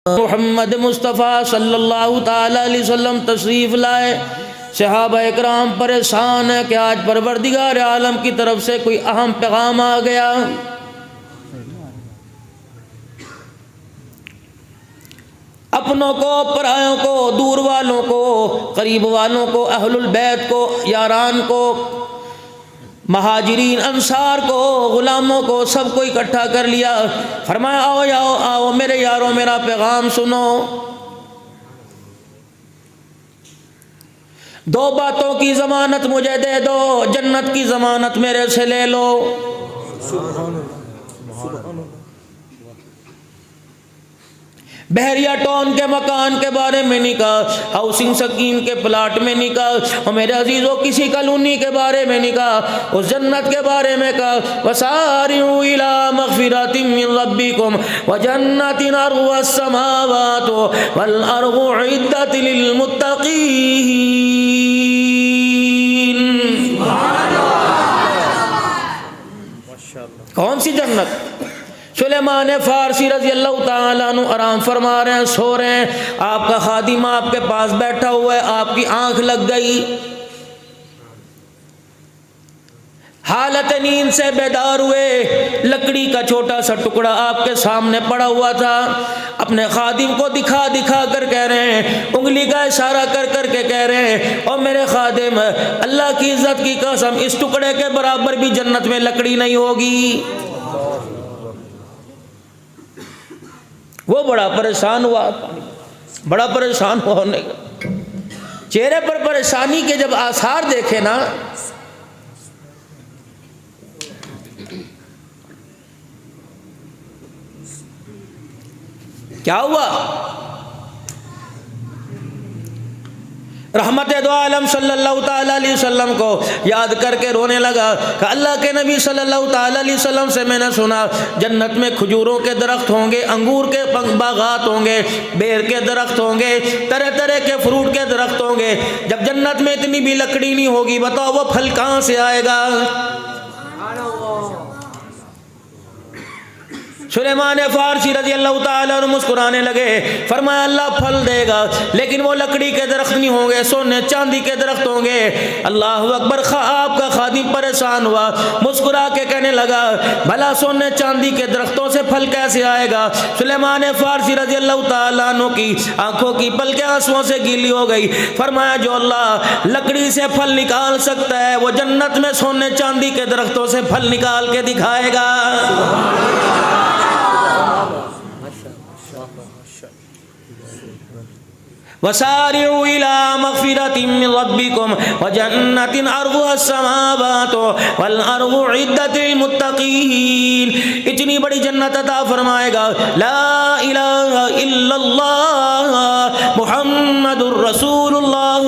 मोहम्मद मुस्तफ़ा सल्लल्लाहु ताला अलैहि वसल्लम तशरीफ़ लाए। सहाबा इकराम परेशान है कि आज परवरदिगार आलम की तरफ से कोई अहम पैगाम आ गया। अपनों को, परायों को, दूर वालों को, करीब वालों को, अहलुल बैत को, यारान को, महाजिरीन अंसार को, गुलामों को, सबको इकट्ठा कर लिया। फरमाया आओ आओ आओ मेरे यारों, मेरा पैगाम सुनो। दो बातों की जमानत मुझे दे दो, जन्नत की जमानत मेरे से ले लो। बहरिया टाउन के मकान के बारे में नहीं कहा, हाउसिंग स्कीम के प्लाट में नहीं कहा, और मेरे अजीजों किसी कॉलोनी के बारे में नहीं कहा, उस जन्नत के बारे में कहा वसारिउ इला मग़फ़िरतिम मिन रब्बिकुम व जन्नतिन अर्ज़ुहस समावातु वल अर्ज़ु उइद्दत लिल मुत्तक़ीन। कौन सी जन्नत? सुलेमान फारसी रजी अल्लाह ताला अन्हु आराम फरमा रहे हैं, सो रहे हैं, आपका खादिम आपके पास बैठा हुआ है, आपकी आंख लग गई, हालत नींद से बेदार हुए, लकड़ी का छोटा सा टुकड़ा आपके सामने पड़ा हुआ था। अपने खादिम को दिखा दिखा कर कह रहे हैं, उंगली का इशारा कर कर के कह रहे हैं, और मेरे खादिम अल्लाह की इज्जत की कसम इस टुकड़े के बराबर भी जन्नत में लकड़ी नहीं होगी। वो बड़ा परेशान हुआ, बड़ा परेशान हुआ होने का, चेहरे पर परेशानी के जब आसार देखे ना, क्या हुआ? रहमत दो आलम सल्लल्लाहु ताला अलैहि वसल्लम को याद करके रोने लगा कि अल्लाह के नबी सल्लल्लाहु ताला अलैहि वसल्लम से मैंने सुना जन्नत में खजूरों के दरख्त होंगे, अंगूर के बागात होंगे, बेर के दरख्त होंगे, तरह तरह के फ्रूट के दरख्त होंगे। जब जन्नत में इतनी भी लकड़ी नहीं होगी, बताओ वो फल कहाँ से आएगा? सुलेमान फारसी रजी अल्लाह ताला अन्हु मुस्कुराने लगे, फरमाया अल्लाह फल देगा, लेकिन वो लकड़ी के दरख्त नहीं होंगे, सोने चांदी के दरख्त होंगे। अल्लाह अकबर। आपका खादिम परेशान हुआ, मुस्कुरा के कहने लगा भला सोने चांदी के दरख्तों से फल कैसे आएगा? सुलेमान फारसी रजी अल्लाह ताला अन्हु की आंखों की पलकें आंसुओं से गीली हो गई। फरमाया जो अल्लाह लकड़ी से फल निकाल सकता है, वो जन्नत में सोने चांदी के दरख्तों से फल निकाल के दिखाएगा। वसारिउ इला मग़फ़िरतिम मिन रब्बिकुम व जन्नतिन अर्ज़ुहस समावातु वल अर्ज़ु उइद्दत लिल मुत्तक़ीन। इतनी बड़ी जन्नत अता फरमाएगा। ला इलाहा इल्लल्लाह मुहम्मदुर रसूलुल्लाह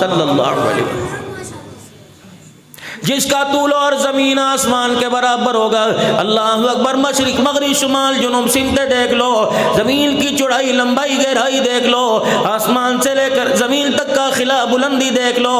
सल्लल्लाहु अलैहि वसल्लम। जिसका तूल और ज़मीन आसमान के बराबर होगा। अल्लाह अकबर। मशरिक मगरिब शुमाल जुनूब सिमतें देख लो, ज़मीन की चौड़ाई लंबाई गहराई देख लो, आसमान से लेकर ज़मीन तक का खिला बुलंदी देख लो।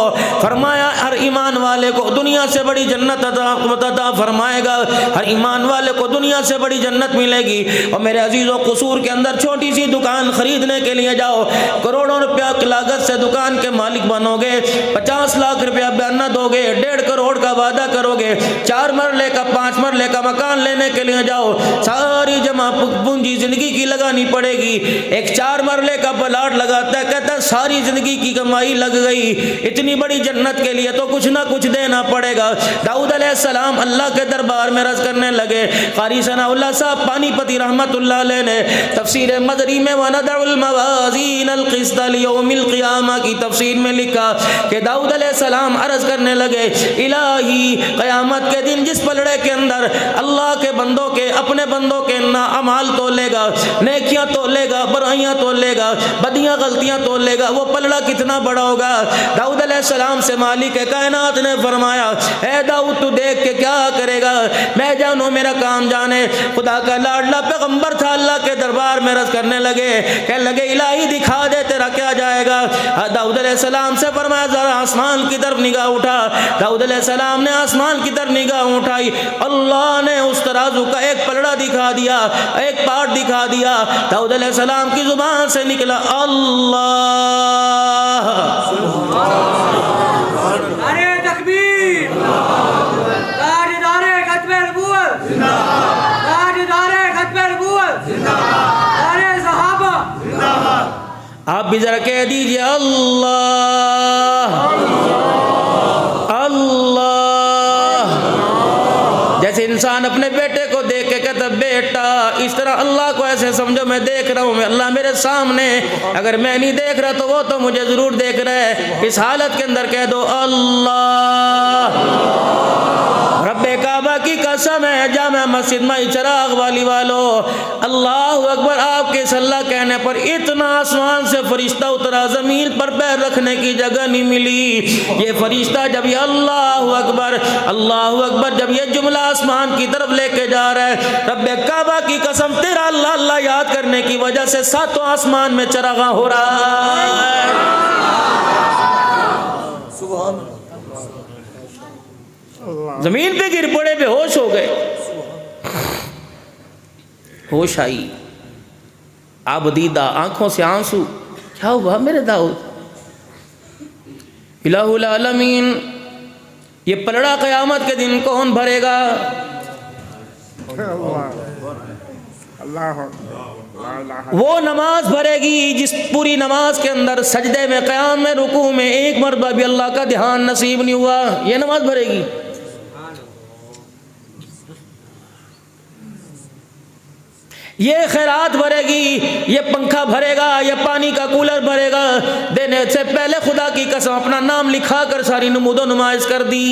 फरमाया हर ईमान वाले को दुनिया से बड़ी जन्नत अता फरमाएगा, हर ईमान वाले को दुनिया से बड़ी जन्नत मिलेगी। और मेरे अजीज़ों, कसूर के अंदर छोटी सी दुकान खरीदने के लिए जाओ, करोड़ों रुपया की लागत से दुकान के मालिक बनोगे, 50 लाख रुपया बयाना दोगे, 1.5 करोड़ का वादा करोगे, 4 मरले का 5 मरले का मकान लेने के लिए जाओ, सारी जमा पूंजी जिंदगी की लगानी पड़ेगी। एक 4 मरले का प्लाट लगाता है, कहता है सारी जिंदगी की कमाई लग गई। इतनी बड़ी जन्नत के लिए तो कुछ ना कुछ देना पड़ेगा। दाऊद अलैहिस्सलाम अल्लाह के दरबार में रज़ करने लगे। क़ारी सनाउल्लाह साहब पानीपती रहमतुल्लाह अलैह ने तफसीर मदरी में वनदउल मवाज़ीन अल क़िस्त लियौमिल क़ियामा की तफसीर में लिखा कि दाऊद अलैहिस्सलाम अर्ज़ करने लगे इलाही क़यामत के दिन जिस पलड़े के अंदर अल्लाह के बंदों के, अपने बंदों के ना अमाल तोलेगा, नेकियां तोलेगा, बुराइयां तोलेगा, बदियां गलतियां तोल लेगा, वो पलड़ा कितना बड़ा होगा। दाऊद अलैहिस्सलाम से मालिक कायनात ने फरमाया, ऐ दाऊद तू देख के क्या करेगा, मैं जानू मेरा काम जाने। खुदा का लाडला पैगंबर था, अल्लाह के दरबार में रस करने लगे, कहने लगे इलाही दिखा दे तेरा क्या जाएगा। दाऊद अलैहिस्सलाम से फरमाया जरा आसमान की तरफ निगाह उठा। दाऊद अलैहिस्सलाम ने आसमान की तरफ निगाह उठाई, अल्लाह ने उस तराजू का एक पलड़ा दिखा दिया, एक पार्ट दिखा दिया। दाऊद अलैहिस्सलाम की जुबान से निकला अल्लाह। नारे तकबीर, ताजदारे खत्मे नबूवत, ताजदारे खत्मे नबूवत, नारे सहाबा। आप भी जरा कह दीजिए अल्लाह अल्लाह। जैसे इंसान अपने बेटे को देख के कहता बेटा, इस तरह अल्लाह को ऐसे समझो मैं देख रहा हूँ, मैं अल्लाह मेरे सामने, अगर मैं नहीं देख रहा तो वो तो मुझे जरूर देख रहा है। इस हालत के अंदर कह दो अल्लाह। रब्बे काबा की कसम है, जामा मस्जिद में चिराग वाली वालों, अल्लाह अकबर। आपके सल्ला कहने पर इतना आसमान से फरिश्ता उतरा, जमीन पर पैर रखने की जगह नहीं मिली। ये फरिश्ता जब ये अल्लाह अकबर जब ये जुमला आसमान की तरफ लेके जा रहा है, रब्बे काबा की कसम तेरा अल्लाह अल्लाह याद करने की वजह से सातों आसमान में चिरागा हो रहा है। सुभान अल्लाह। जमीन पे गिर पड़े, बेहोश हो गए, होश आई, आबदीदा आंखों से आंसू। क्या हुआ मेरे दाऊद? इलाहुल आलमीन, ये पलड़ा क़यामत के दिन कौन भरेगा? वो नमाज भरेगी जिस पूरी नमाज के अंदर सजदे में, क़याम में, रुकू में एक मरतबा भी अल्लाह का ध्यान नसीब नहीं हुआ, ये नमाज भरेगी। ये खैरात भरेगी, ये पंखा भरेगा, ये पानी का कूलर भरेगा। देने से पहले खुदा की कसम अपना नाम लिखा कर सारी नमूदो नुमाइश कर दी।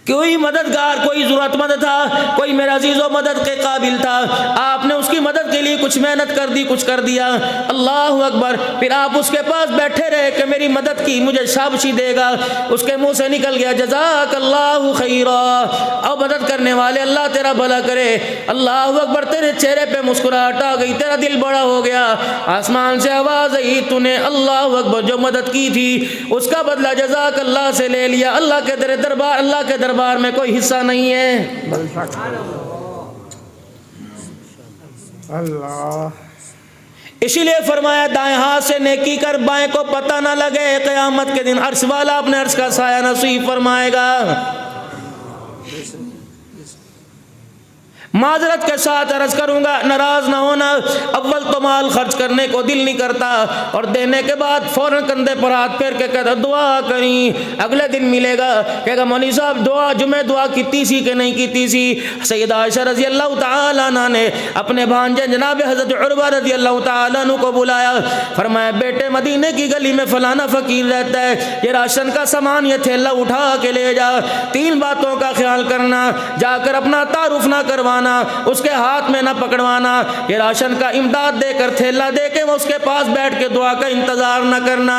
कोई मददगार, कोई जरूरतमंद था, कोई मेरा अजीज़ो मदद के काबिल था, आपने उसकी मदद के लिए कुछ मेहनत कर दी, कुछ कर दिया, अल्लाह अकबर। फिर आप उसके पास बैठे रहे कि मेरी मदद की, मुझे शाबाशी देगा। उसके मुंह से निकल गया जज़ाकल्लाहु खैरा, अब मदद करने वाले अल्लाह तेरा भला करे। अल्लाह अकबर, तेरे चेहरे पे मुस्कुराहट आ गई, तेरा दिल बड़ा हो गया। आसमान से आवाज़ आई, तूने अल्लाह अकबर जो मदद की थी उसका बदला जज़ाकल्लाह से ले लिया। अल्लाह के तेरे दरबार, अल्लाह के दरबार में कोई हिस्सा नहीं है। अल्लाह। इसीलिए फरमाया दाएं हाथ से नेकी कर, बाएं को पता ना लगे, क़यामत के दिन अर्श वाला अपने अर्श का साया नसीब फरमाएगा। माजरत के साथ अर्ज करूंगा, नाराज ना होना। अव्वल तो माल खर्च करने को दिल नहीं करता, और देने के बाद फौरन कंधे पर हाथ फेर के कहता दुआ करी, अगले दिन मिलेगा, कहेगा मौलवी साहब दुआ जुमे दुआ कीती सी कि नहीं कीती सी। सैयदा आयशा रजी अल्लाह तआला अन्हा ने अपने भांजे जनाब हज़रत उरवा रजी अल्लाह तआला अन्हु को बुलाया, फरमाया बेटे मदीने की गली में फलाना फ़कीर रहता है, ये राशन का सामान, ये थैला उठा के ले जा। 3 बातों का ख्याल करना, जाकर अपना तारुफ ना करवाना, उसके हाथ में ना पकड़वाना, ये राशन का इमदाद देकर थैला देके वो उसके पास बैठ के दुआ का इंतजार ना करना।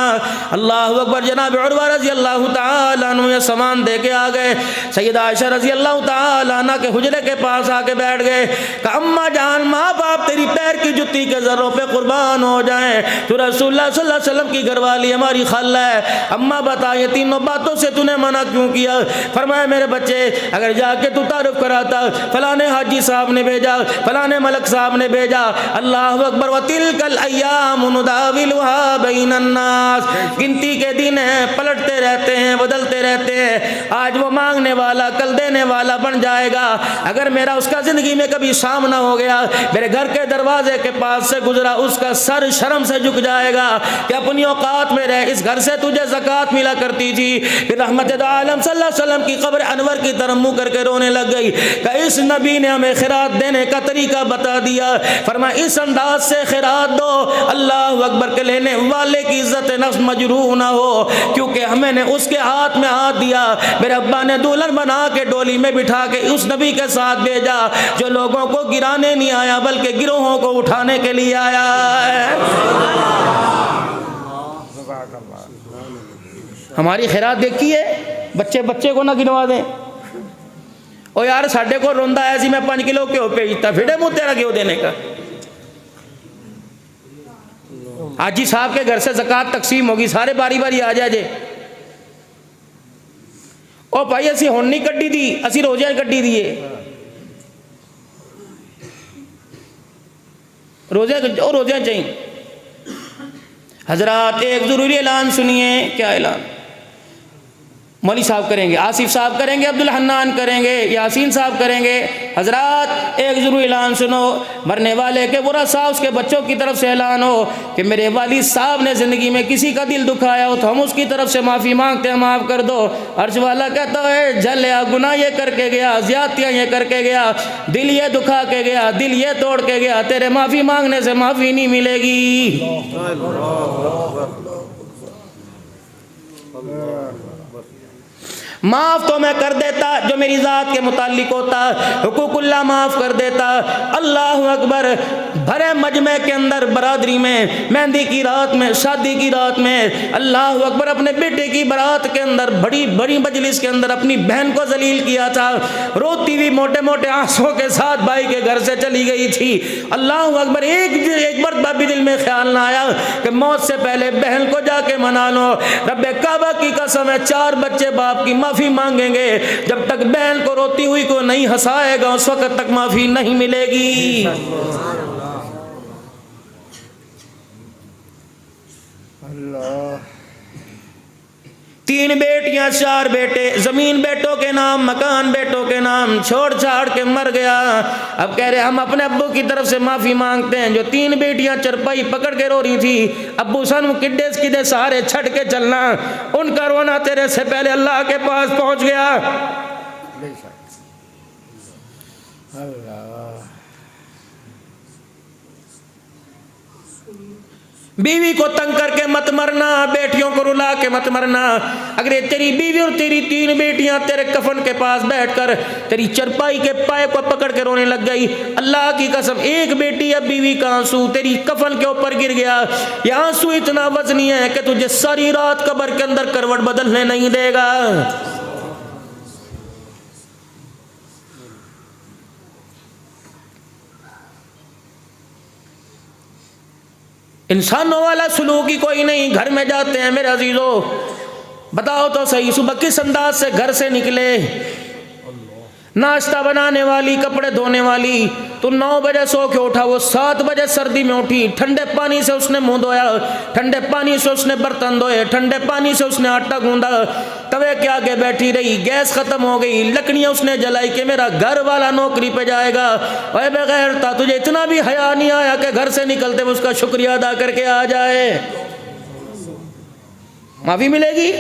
अल्लाह अकबर। जनाब उरवा रज़ी अल्लाह तआला अन्हु ये सामान दे के आ गए। सैयदा आयशा रज़ी अल्लाह तआला अन्हा के हुजरे के पास आके बैठ गए। कहा अम्मा जान, माँ बाप तेरी पैर की जुत्ती के जर्रों पे कुर्बान हो जाए, तो रसूलुल्लाह सल्लल्लाहु अलैहि वसल्लम की घरवाली हमारी खाला है। अम्मा बता ये 3 बातों से तूने मना क्यों किया? फरमाया मेरे बच्चे, अगर जाके तू तारुफ कराता, फलाने हाजी साहब ने भेजा, फलाने मलक साहब ने भेजा, अल्लाह अकबर। व तिलकल अय्याम नुदाविलुहा बैनन नास, गिनती के दिन हैं, पलटते रहते हैं, बदलते रहते हैं। आज वो मांगने वाला कल देने वाला बन जाएगा। अगर मेरा उसका जिंदगी में कभी सामना हो गया, मेरे घर के दरवाजे के पास से गुजरा, उसका सर शर्म से झुक जाएगा कि अपनी औकात में रह, इस घर से तुझे ज़कात मिला करती थी। फिर रहमत आलम सल्लल्लाहु अलैहि वसल्लम की कब्र अनवर की तरफ मुंह करके रोने लग गई कि इस नबी ने हमें खैरात देने का तरीका बता दिया। फरमाया इस अंदाज से खैरात दो अल्लाह अकबर के लेने वाले की इज्जत नफ्स मजरूह ना हो, क्योंकि मैंने उसके हाथ में हाथ दिया, मेरे अब्बा ने दुल्हन बना के डोले टोली में बिठा के उस नबी के साथ भेजा जो लोगों को गिराने नहीं आया बल्कि गिरोहों को उठाने के लिए आया है। हमारी खैरात देखिए, बच्चे बच्चे को ना गिनवा दें। ओ यार साढ़े को रोंदा है सी मैं 5 किलो घ्यो भेजता, फिर मुँह तेरा घ्यो देने का। हाजी साहब के घर से ज़कात तकसीम होगी, सारे बारी बारी आ जाए जे। ओ भाई असी हुण नहीं कड्डी दी, असी रोज़े कड्डी दी है। रोज़े चाहिए। हजरात एक ज़रूरी ऐलान सुनिए। क्या ऐलान? मौली साहब करेंगे, आसिफ साहब करेंगे, अब्दुल हन्नान करेंगे, यासीन साहब करेंगे। हजरात एक ज़रूरी ऐलान सुनो। मरने वाले के बुरा साहब उसके बच्चों की तरफ से ऐलान हो कि मेरे वालिद साहब ने ज़िंदगी में किसी का दिल दुखाया हो तो हम उसकी तरफ से माफ़ी मांगते हैं, माफ़ कर दो। अर्श वाला कहता है झल्या गुनाह ये करके गया, ज़्यादतियाँ ये करके गया, दिल ये दुखा के गया, दिल ये तोड़ के गया, तेरे माफ़ी मांगने से माफ़ी नहीं मिलेगी। माफ़ तो मैं कर देता जो मेरी ज़ात के मुताल्लिक होता, हुकूकुल्लाह माफ़ कर देता। अल्लाह अकबर। भरे मजमे के अंदर बरादरी में मेहंदी की रात में, शादी की रात में, अल्लाह अकबर अपने बेटे की बारात के अंदर बड़ी बड़ी मजलिस के अंदर अपनी बहन को जलील किया था। रोती हुई मोटे मोटे आंसुओं के साथ भाई के घर से चली गई थी। अल्लाह अकबर। एक बार भी दिल में ख्याल ना आया कि मौत से पहले बहन को जाके मना लो। रब्बे काबा की कसम है 4 बच्चे बाप की माफ़ी मांगेंगे, जब तक बहन को रोती हुई को नहीं हंसाएगा उस वक्त तक माफ़ी नहीं मिलेगी। अल्लाह। 3 बेटियां 4 बेटे, जमीन बेटों के नाम, मकान बेटों के नाम, छोड़ छाड़ के मर गया। अब कह रहे हम अपने अब्बू की तरफ से माफ़ी मांगते हैं। जो 3 बेटियां चरपाई पकड़ के रो रही थी, अब्बू सन किड्डे किड्डे सहारे छट के चलना, उनका रोना तेरे से पहले अल्लाह के पास पहुंच गया। बीवी को तंग करके मत मरना, बेटियों को रुला के मत मरना। अगर तेरी बीवी और तेरी 3 बेटियां तेरे कफन के पास बैठकर तेरी चरपाई के पाए को पकड़ के रोने लग गई, अल्लाह की कसम एक बेटी या बीवी का आंसू तेरी कफन के ऊपर गिर गया, ये आंसू इतना वजनी है कि तुझे सारी रात कब्र के अंदर करवट बदलने नहीं देगा। इंसानों वाला सलूक ही कोई नहीं। घर में जाते हैं मेरे अजीजों, बताओ तो सही, सुबह किस अंदाज से घर से निकले। नाश्ता बनाने वाली, कपड़े धोने वाली, तो 9 बजे सो के उठा, वो 7 बजे सर्दी में उठी, ठंडे पानी से उसने मुंह धोया, ठंडे पानी से उसने बर्तन धोए, ठंडे पानी से उसने आटा गूंदा, तवे के आगे बैठी रही, गैस खत्म हो गई, लकड़ियां उसने जलाई कि मेरा घर वाला नौकरी पे जाएगा। अरे बगैर था तुझे इतना भी हया नहीं आया कि घर से निकलते हुए उसका शुक्रिया अदा करके आ जाए। माफी मिलेगी।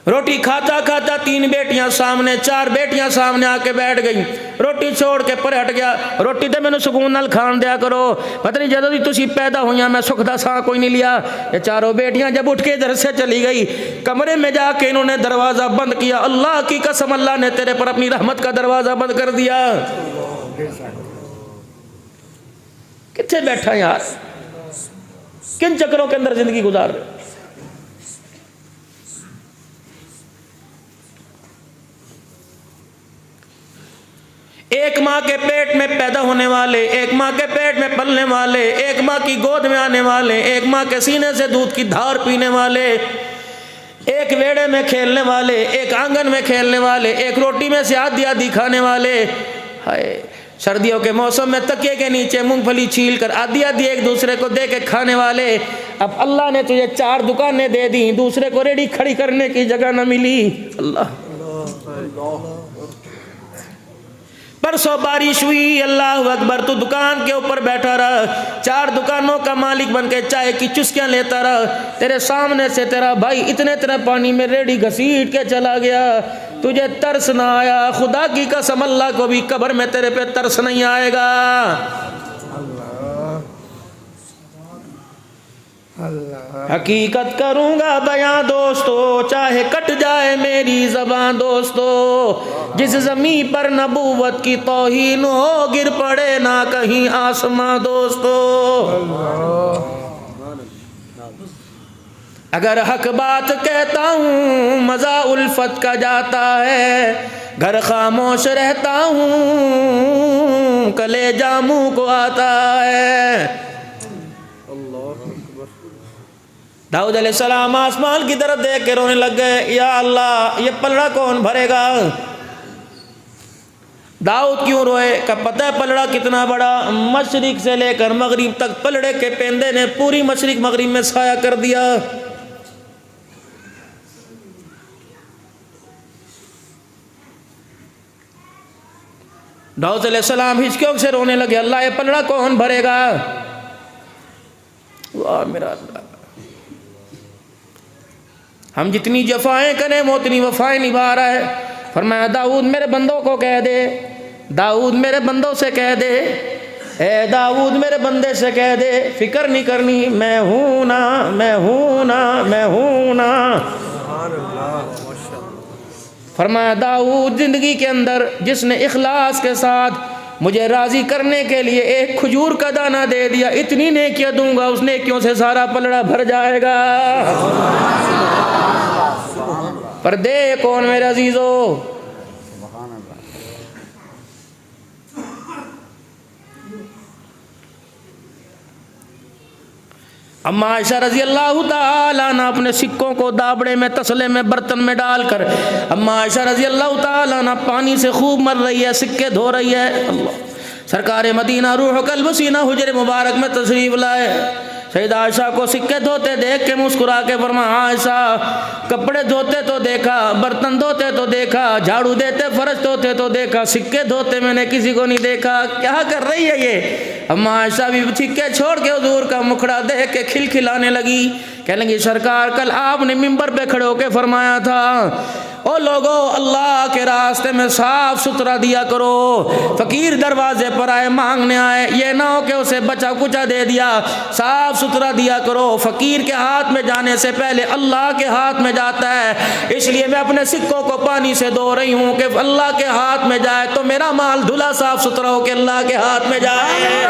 रोटी खाता खाता 3 बेटियां सामने, 4 बेटियां सामने आके बैठ गई, रोटी छोड़ के परे हट गया। रोटी तो मैंने सुकून नाल खान दिया करो, पता नहीं जदों दी तुसी पैदा हुई मैं सुख दा सां कोई नहीं लिया। ये 4 बेटियां जब उठ के इधर से चली गई, कमरे में जाके इन्होंने दरवाजा बंद किया। अल्लाह की कसम, अल्लाह ने तेरे पर अपनी रहमत का दरवाजा बंद कर दिया। कितने बैठा यार, किन चक्करों के अंदर जिंदगी गुजार रहे। एक माँ के पेट में पैदा होने वाले, एक माँ के पेट में पलने वाले, एक माँ की गोद में आने वाले, एक माँ के सीने से दूध की धार पीने वाले, एक वेड़े में खेलने वाले, एक आंगन में खेलने वाले, एक रोटी में से आधी आधी खाने वाले। हाय, सर्दियों के मौसम में तकिए के नीचे मूंगफली छील कर आधी आधी एक दूसरे को दे के खाने वाले। अब अल्लाह ने तुझे 4 दुकानें दे दी, दूसरे को रेडी खड़ी करने की जगह न मिली। अल्लाह, परसों बारिश हुई, अल्लाह अकबर, तू दुकान के ऊपर बैठा रहा, 4 दुकानों का मालिक बन के चाय की चुस्कियां लेता रहा। तेरे सामने से तेरा भाई इतने पानी में रेडी घसीट के चला गया, तुझे तरस ना आया। खुदा की कसम, अल्लाह को भी कब्र में तेरे पे तरस नहीं आएगा। हकीकत करूँगा बयां दोस्तों, चाहे कट जाए मेरी ज़बान दोस्तों। जिस ज़मीन पर नबूवत की तौहीन हो, गिर पड़े ना कहीं आसमां दोस्तों। अगर हक बात कहता हूँ मज़ा उल्फत का जाता है, घर खामोश रहता हूँ कलेजा मुँह को आता है। दाऊद अलैहिस्सलाम आसमान की तरफ देख के रोने लग गए, या अल्लाह ये पलड़ा कौन भरेगा। दाऊद क्यों रोए का पता है पलड़ा कितना बड़ा, मशरिक से लेकर मगरिब तक पलड़े के पेंदे ने पूरी मशरिक मगरिब में साया कर दिया। दाऊद अलैहिस्सलाम हिचकियों से रोने लगे, अल्लाह ये पलड़ा कौन भरेगा। वाह मेरा अल्लाह, हम जितनी जफाएं करें वो उतनी वफाएं निभा रहा है। फरमाया दाऊद मेरे बंदों को कह दे, दाऊद मेरे बंदों से कह दे, ए दाऊद मेरे बंदे से कह दे, फिक्र नहीं करनी, मैं हूं ना, मैं हूं ना, मैं हूं ना। फरमाया दाऊद जिंदगी के अंदर जिसने इखलास के साथ मुझे राजी करने के लिए एक खजूर का दाना दे दिया, इतनी नेकियां दूंगा उस नेकियों से सारा पलड़ा भर जाएगा। पर दे कौन मेरे अजीजो, अम्मा आयशा रजी अल्लाह ताला अन्हा अपने सिक्कों को दाबड़े में तसले में बर्तन में डालकर अम्मा आयशा रजी अल्लाह ताला अन्हा पानी से खूब मर रही है, सिक्के धो रही है। अल्लाह सरकार मदीना रूह कल्ब सीना हुजरे मुबारक में तशरीफ लाए। सैयदा आयशा को सिक्के धोते देख के मुस्कुरा के फरमाया, आयशा कपड़े धोते तो देखा, बर्तन धोते तो देखा, झाड़ू देते फर्श धोते तो देखा, सिक्के धोते मैंने किसी को नहीं देखा, क्या कर रही है ये। अम्मा आयशा भी सिक्के छोड़ के हुजूर का मुखड़ा देख के खिलखिलाने लगी। कहने लगी सरकार कल आपने मिंबर पे खड़े होके फरमाया था, ओ लोगो अल्लाह के रास्ते में साफ सुथरा दिया करो। फकीर दरवाजे पर आए मांगने आए, ये ना हो कि उसे बचा कुचा दे दिया, साफ सुथरा दिया करो। फकीर के हाथ में जाने से पहले अल्लाह के हाथ में जाता है, इसलिए मैं अपने सिक्कों को पानी से धो रही हूँ कि अल्लाह के हाथ में जाए तो मेरा माल धुला साफ सुथरा हो के अल्लाह के हाथ में जाए।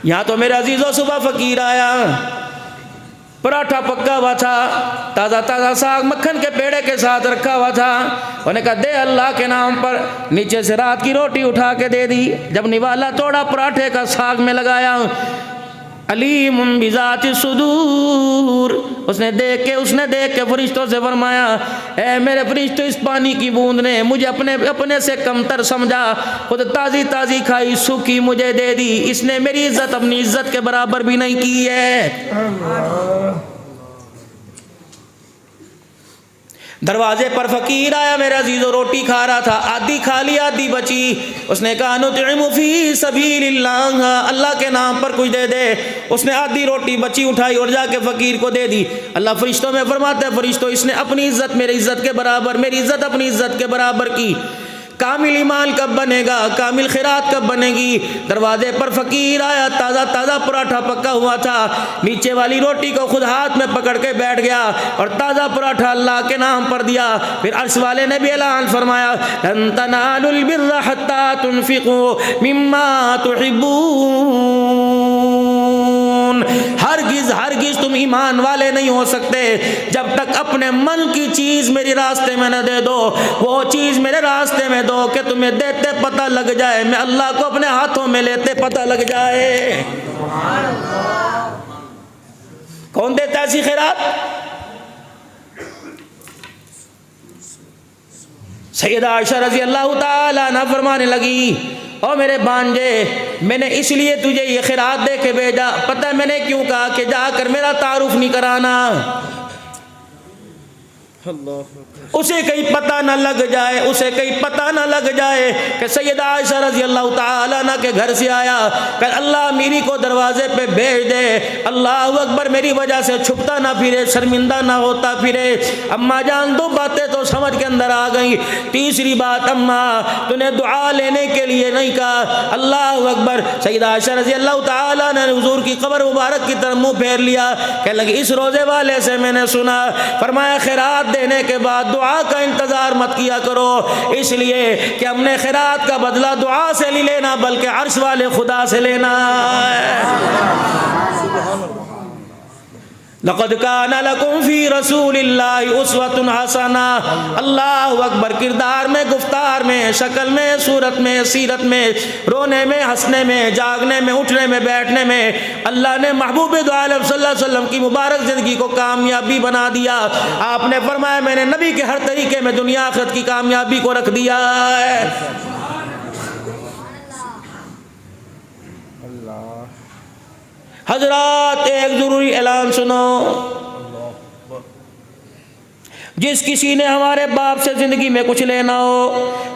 यहाँ तो मेरे अजीजों सुबह फकीर आया, पराठा पक्का हुआ था, ताज़ा ताज़ा साग मक्खन के पेड़े के साथ रखा हुआ था। उन्होंने कहा दे अल्लाह के नाम पर। नीचे से रात की रोटी उठा के दे दी। जब निवाला तोड़ा पराठे का साग में लगाया, अलीम बिज़ाति सुदूर, उसने देख के फरिश्तों से फरमाया, ए मेरे फरिश्तों इस पानी की बूंद ने मुझे अपने से कमतर समझा, खुद ताज़ी ताज़ी खाई सूखी मुझे दे दी, इसने मेरी इज्जत अपनी इज्जत के बराबर भी नहीं की है। दरवाजे पर फकीर आया, मेरा अजीजो रोटी खा रहा था, आधी खा ली आधी बची। उसने कहा नुतइमु फी सबीलिल्लाह, अल्लाह के नाम पर कुछ दे दे। उसने आधी रोटी बची उठाई और जाके फकीर को दे दी। अल्लाह फरिश्तों में फरमाता है, फरिश्तों इसने अपनी इज्जत मेरी इज्जत के बराबर, मेरी इज्जत अपनी इज्जत के बराबर की। कामिल ईमान कब बनेगा, कामिल खिरात कब बनेगी। दरवाजे पर फकीर आया, ताज़ा ताज़ा पराठा पका हुआ था, नीचे वाली रोटी को खुद हाथ में पकड़ के बैठ गया और ताज़ा पराठा अल्लाह के नाम पर दिया। फिर अर्श वाले ने भी ऐलान फरमाया, लन तनालुल बिर्रा हत्ता तुनफिकू मिम्मा तुहिब्बून, हरगिज़ हरगिज़ तुम ईमान वाले नहीं हो सकते जब तक अपने मन की चीज़ मेरे रास्ते में न दे दो। वो चीज़ मेरे रास्ते में दो कि तुम्हें देते पता लग जाए, मैं अल्लाह को अपने हाथों में लेते पता लग जाए। कौन देता ऐसी खैरात? सैयदा आयशा रज़ी अल्लाह ताला अन्हा फरमाने लगी, और मेरे भांजे मैंने इसलिए तुझे ये खैरात दे के भेजा, पता है मैंने क्यों कहा कि जाकर मेरा तारुफ नहीं कराना। उसे कहीं पता न लग जाए, उसे कहीं पता न लग जाए कि सैयदा आयशा रज़ी अल्लाह ताला अन्हा के घर से आया, कि अल्लाह मेरी को दरवाजे पे भेज दे, अल्लाह अकबर, मेरी वजह से छुपता ना फिरे, शर्मिंदा ना होता फिरे। अम्मा जान दो बातें तो समझ के अंदर आ गई। तीसरी बात, अम्मा तूने दुआ लेने के लिए नहीं कहा, अल्लाह अकबर। सैयदा आयशा रज़ी अल्लाह ताला ने हुजूर की कब्र मुबारक की तरफ मुँह फेर लिया, कह लगी इस रोज़े वाले से मैंने सुना, फरमाया खैरात देने के बाद दुआ का इंतजार मत किया करो, इसलिए कि हमने खैरात का बदला दुआ से नहीं लेना बल्कि अर्श वाले खुदा से लेना है। लक़द काना लकुम फ़ी रसूलिल्लाहि उस्वतुन हसना। अल्लाह अकबर। किरदार में, गुफ्तार में, शक्ल में, सूरत में, सीरत में, रोने में, हंसने में, जागने में, उठने में, बैठने में अल्लाह ने महबूब दो आलम सल्लल्लाहु अलैहि वसल्लम की मुबारक ज़िंदगी को कामयाबी बना दिया। आपने फरमाया मैंने नबी के हर तरीके में दुनिया आखिरत की कामयाबी को रख दिया है। हजरात, एक जरूरी ऐलान सुनो, जिस किसी ने हमारे बाप से ज़िंदगी में कुछ लेना हो,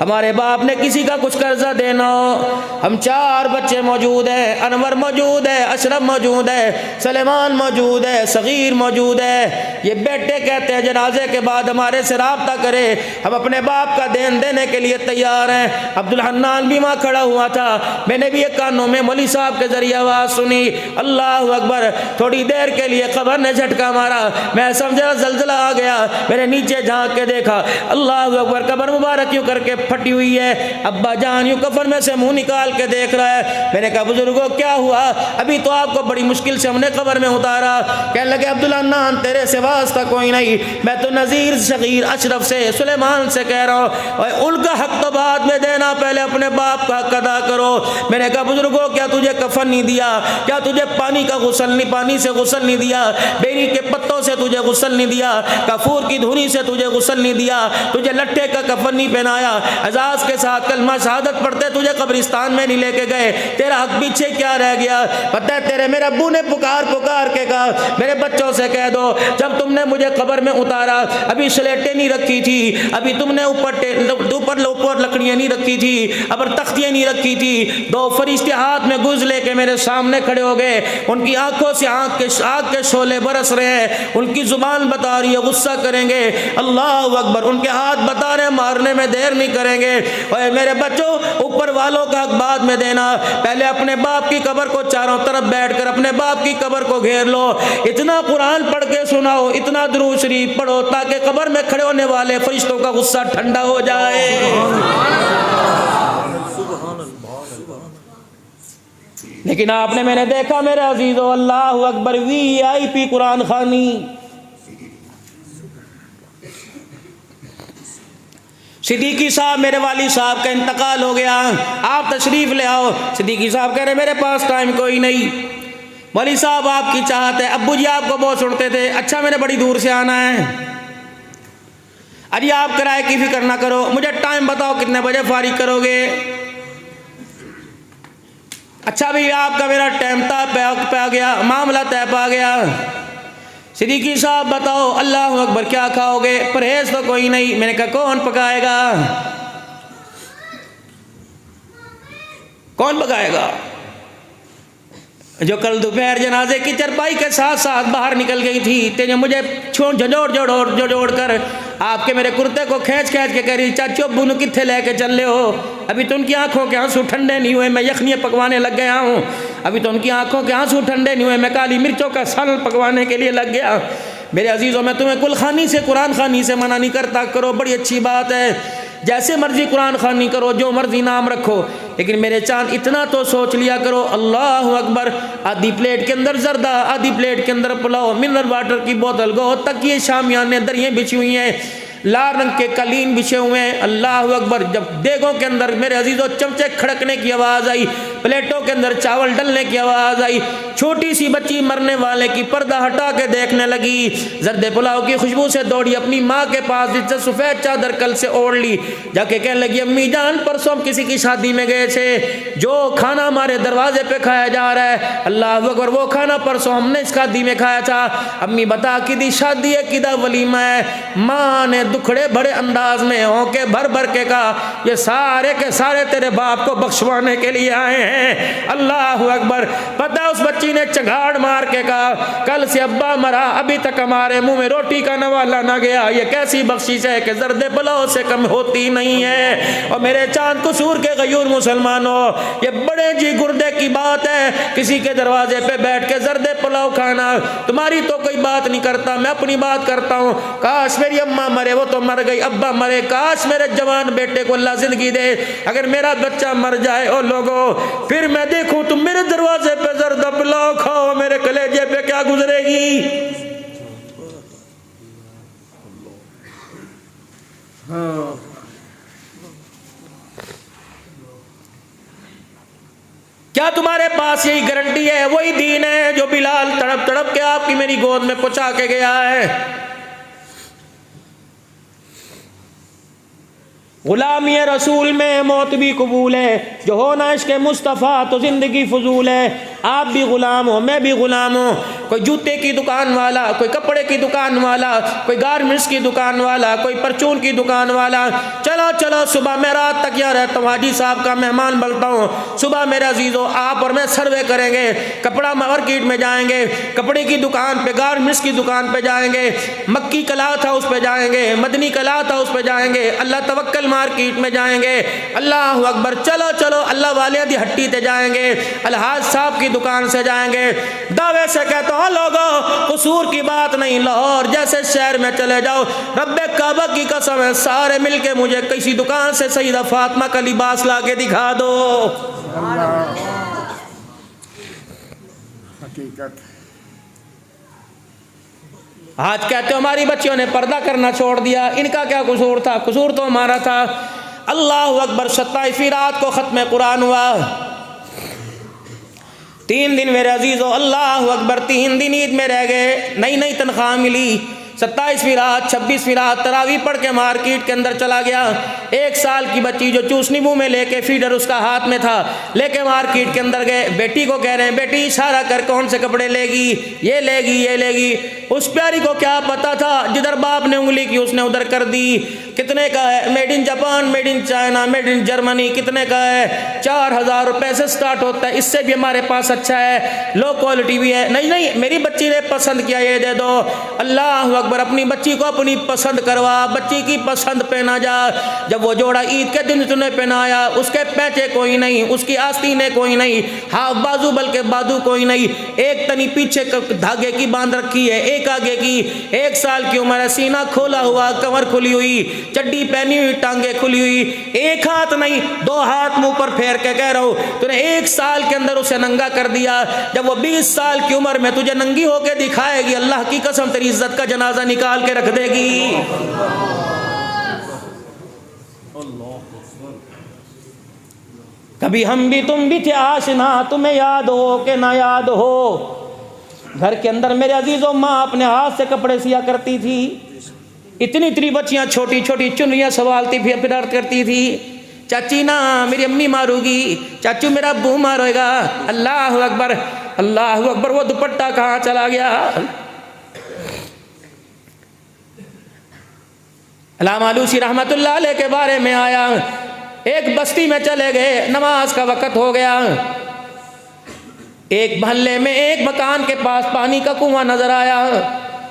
हमारे बाप ने किसी का कुछ कर्जा देना हो, हम 4 बच्चे मौजूद हैं, अनवर मौजूद है, अशरफ मौजूद है, सलेमान मौजूद है, सगीर मौजूद है। ये बेटे कहते हैं जनाजे के बाद हमारे से राब्ता करे, हम अपने बाप का देन देने के लिए तैयार हैं। अब्दुल हन्नान भी वहाँ खड़ा हुआ था, मैंने भी एक कानों में मौली साहब के जरिए आवाज़ सुनी, अल्लाह अकबर। थोड़ी देर के लिए खबर ने झटका मारा, मैं समझा जलजला आ गया, मेरे नीचे झांक के देखा, अल्लाह अकबर, कब्र मुबारक यूं करके फटी हुई है। अब्बा जान यूं कफन में से मुंह निकाल के देख रहा है। मैंने कहा बुजुर्गों क्या हुआ, अभी तो आपको बड़ी मुश्किल से हमने कब्र में उतारा। कहने लगे अब्दुल हन्नान तेरे से वास्ता कोई नहीं, मैं तो नज़ीर, शगीर, अशरफ से, सुलेमान से कह रहा हूँ, और उनका हक तो बाद में देना, पहले अपने बाप का हक अदा करो। मैंने कहा बुजुर्गों क्या तुझे कफन नहीं दिया, क्या तुझे पानी का गुस्ल नहीं, पानी से गुस्ल नहीं दिया, बेरी के पत्तों से तुझे गुस्ल नहीं दिया, कफूर की धुनी से तुझे गुस्ल नहीं दिया, तुझे लट्ठे का कफन नहीं पहनाया, अजाज के साथ कलमा शहादत पढ़ते तुझे कब्रिस्तान में नहीं लेके गए, तेरा हक पीछे क्या रह गया। पता है तेरे मेरे अब्बू ने पुकार पुकार के कहा मेरे बच्चों से कह दो जब तुमने मुझे कब्र में उतारा अभी स्लेटें नहीं रखी थी, अभी तुमने ऊपर लकड़ियां नहीं रखी थी, अब तख्तियां नहीं रखी थी, 2 फरिश्ते हाथ में गुज लेके मेरे सामने खड़े हो गए, उनकी आंखों से आग के शोले बरस रहे हैं, उनकी जुबान बता रही है गुस्सा करेंगे, अल्लाह अकबर, उनके हाथ बता रहे मारने में देर नहीं करेंगे। और मेरे बच्चों ऊपर वालों का हक बाद में देना, पहले अपने बाप की कब्र को चारों तरफ बैठकर अपने बाप की कब्र को घेर लो, इतना कुरान पढ़ के सुनाओ, इतना दुरूद शरीफ पढ़ो ताकि कब्र में खड़े होने वाले फरिश्तों का गुस्सा ठंडा हो जाए। लेकिन आपने मैंने देखा मेरे अजीजों, अल्लाह अकबर, VIP कुरान खानी, सिद्दीकी साहब, मेरे वाली साहब का इंतकाल हो गया, आप तशरीफ़ ले आओ। सिद्दीकी साहब कह रहे मेरे पास टाइम कोई नहीं, वाली साहब आपकी चाहत है, अब्बू जी आपको बहुत सुनते थे, अच्छा मैंने बड़ी दूर से आना है, अरे आप किराए की फिक्र ना करो, मुझे टाइम बताओ कितने बजे फारिग करोगे। अच्छा भैया आपका मेरा टाइम पा गया, मामला तय पा गया। सिद्दीकी साहब बताओ अल्लाह अकबर क्या खाओगे, परहेज तो कोई नहीं। मैंने कहा कौन पकाएगा, कौन पकाएगा। जो कल दोपहर जनाजे की चरपाई के साथ साथ बाहर निकल गई थी, तेने मुझे जोड़ कर आपके मेरे कुर्ते को खींच के कह रही चाचो बुनू कित्थे लेके चल रहे हो, अभी तो उनकी आंखों के आंसू ठंडे नहीं हुए, मैं यखनियाँ पकवाने लग गया हूँ, अभी तो उनकी आंखों के आंसू ठंडे नहीं हुए, मैं काली मिर्चों का सल पकवाने के लिए लग गया। मेरे अजीज़ों, मैं तुम्हें कुल खानी से, कुरान खानी से मना नहीं करता, करो बड़ी अच्छी बात है, जैसे मर्जी कुरान खानी करो, जो मर्जी नाम रखो, लेकिन मेरे चांद इतना तो सोच लिया करो, अल्लाह अकबर, आधी प्लेट के अंदर जर्दा, आधी प्लेट के अंदर पुलाव, मिनरल वाटर की बोतल, गो तक ये शामियाने दरियाँ बिछी हुई हैं, लाल रंग के कालीन बिछे हुए हैं, अल्लाह अकबर। जब देगों के अंदर मेरे अजीज़ों चमचे खड़कने की आवाज़ आई, प्लेटों के अंदर चावल डलने की आवाज़ आई, छोटी सी बच्ची मरने वाले की पर्दा हटा के देखने लगी। जर्दे पुलाव की खुशबू से दौड़ी अपनी माँ के पास, जिससे सफ़ेद चादर कल से ओढ़ ली, जाके कहने लगी अम्मी जान परसों हम किसी की शादी में गए थे, जो खाना हमारे दरवाजे पे खाया जा रहा है, अल्लाह अकबर, वो खाना परसों हमने इस शादी में खाया था। अम्मी बता किदी शादी है, किदा वलीमा है। माँ ने दुखड़े भरे अंदाज में होके भर भर के कहा ये सारे के सारे तेरे बाप को बख्शवाने के लिए आए हैं। अल्लाह अकबर। पता उस बच्ची ने चंगाड़ मार के कहा कल से अब्बा मरा, अभी तक हमारे मुंह में रोटी का नवाला ना गया। ये कैसी बख्शिश है कि जर्दे पुलाव से कम होती नहीं है। और मेरे चांद कसूर के गयूर मुसलमानों, ये बड़े जी गुर्दे की बात है किसी के दरवाजे पे बैठ के जर्दे पुलाव खाना। तुम्हारी तो कोई बात नहीं करता, मैं अपनी बात करता हूँ। काश मेरी अम्मा मरे, वो तो मर गई, अब्बा मरे, काश मेरे जवान बेटे को अल्लाह जिंदगी दे। अगर मेरा बच्चा मर जाए और लोगों फिर मैं देखूं तुम मेरे दरवाजे पे जर्दा पुलाव खाओ, मेरे कलेजे पे क्या गुजरेगी। क्या तुम्हारे पास यही गारंटी है, वही दीन है जो बिलाल तड़प तड़प के आपकी मेरी गोद में पहुंचा के गया है। गुलामी रसूल में मौत भी कबूल है, जो होना इश्क़ मुस्तफ़ा तो ज़िंदगी फजूल है। आप भी ग़ुलाम हो, मैं भी ग़ुलाम हूँ। कोई जूते की दुकान वाला, कोई कपड़े की दुकान वाला, कोई गारमेंट्स की दुकान वाला, कोई परचून की दुकान वाला। चलो चलो सुबह मैं रात तक यहाँ रहता हूँ, हाजी साहब का मेहमान बनता हूँ। सुबह मेरे अजीज़ों आप और मैं सर्वे करेंगे, कपड़ा मार्केट में जाएंगे, कपड़े की दुकान पे, गारमेंट्स की दुकान पे जाएंगे, मक्की कला था उस पे जाएंगे, मदनी कला था उस पे जाएंगे, अल्लाह तवक्कल मार्केट में जाएंगे। अल्लाह अकबर। चलो चलो अल्लाह वाले दी हट्टी ते जाएंगे, अलहाज साहब की दुकान से जाएंगे। दावे से कहता हूँ लोगों कसूर की बात नहीं, लाहौर जैसे शहर में चले जाओ, रब्बे काबा की कसम है, सारे मिलके मुझे किसी दुकान से सईदा फातिमा का लिबास ला के दिखा दो। हकीकत। आज कहते हो हमारी बच्चियों ने पर्दा करना छोड़ दिया, इनका क्या कसूर था? कसूर तो हमारा था। अल्लाह अकबर। 27वीं रात को ख़त्म कुरान हुआ। 3 दिन मेरे अजीज़ों, अल्लाह अकबर, 3 दिन ईद में रह गए, नई नई तनख्वाह मिली। 27वीं रात, 26वीं रात तरावी पढ़ के मार्केट के अंदर चला गया। 1 साल की बच्ची जो चूसनी मुंह में लेके फीडर उसका हाथ में था, लेके मार्केट के अंदर गए। बेटी को कह रहे हैं बेटी इशारा कर कौन से कपड़े लेगी, ये लेगी ये लेगी। उस प्यारी को क्या पता था, जिधर बाप ने उंगली की उसने उधर कर दी। कितने का है? Made in Japan, made in China, made in Germany. कितने का है? 4000 रुपए से स्टार्ट होता है, इससे भी हमारे पास अच्छा है, लो क्वालिटी भी है। नहीं नहीं मेरी बच्ची ने पसंद किया, ये दे दो। अल्लाह अकबर। अपनी बच्ची को अपनी पसंद करवा, बच्ची की पसंद पहना जा। जब वो जोड़ा ईद के दिन तूने पहनाया, उसके पैचे कोई नहीं, उसकी आस्तीनें कोई नहीं, हाफ बाजू बल्कि बाजू कोई नहीं, एक तनी पीछे धागे की बांध रखी है, एक आगे की। 1 साल की उम्र है, सीना खोला हुआ, कमर खुली हुई, चड्डी पहनी हुई, टांगे खुली हुई। एक हाथ नहीं 2 हाथ मुंह पर फेर के कह रहा हूं तूने 1 साल के अंदर उसे नंगा कर दिया। जब वो 20 साल की उम्र में तुझे नंगी होके दिखाएगी, अल्लाह की कसम तेरी इज्जत का जनाजा निकाल के रख देगी। कभी हम भी तुम भी थे आशना, तुम्हें याद हो कि ना याद हो। घर के अंदर मेरे अजीजों माँ अपने हाथ से कपड़े सिया करती थी। इतनी इतनी बच्चियां छोटी छोटी चुनरियां सवालती फिर अर्थ करती थी, चाची ना मेरी अम्मी मारूगी, चाचू मेरा अब्बू मारेगा। अल्लाह अकबर अल्लाह अकबर। वो दुपट्टा कहाँ चला गया? अल्लामा आलूसी रहमतुल्लाह अलैह के बारे में आया, एक बस्ती में चले गए, नमाज का वक़्त हो गया। एक मोहल्ले में एक मकान के पास पानी का कुआं नजर आया।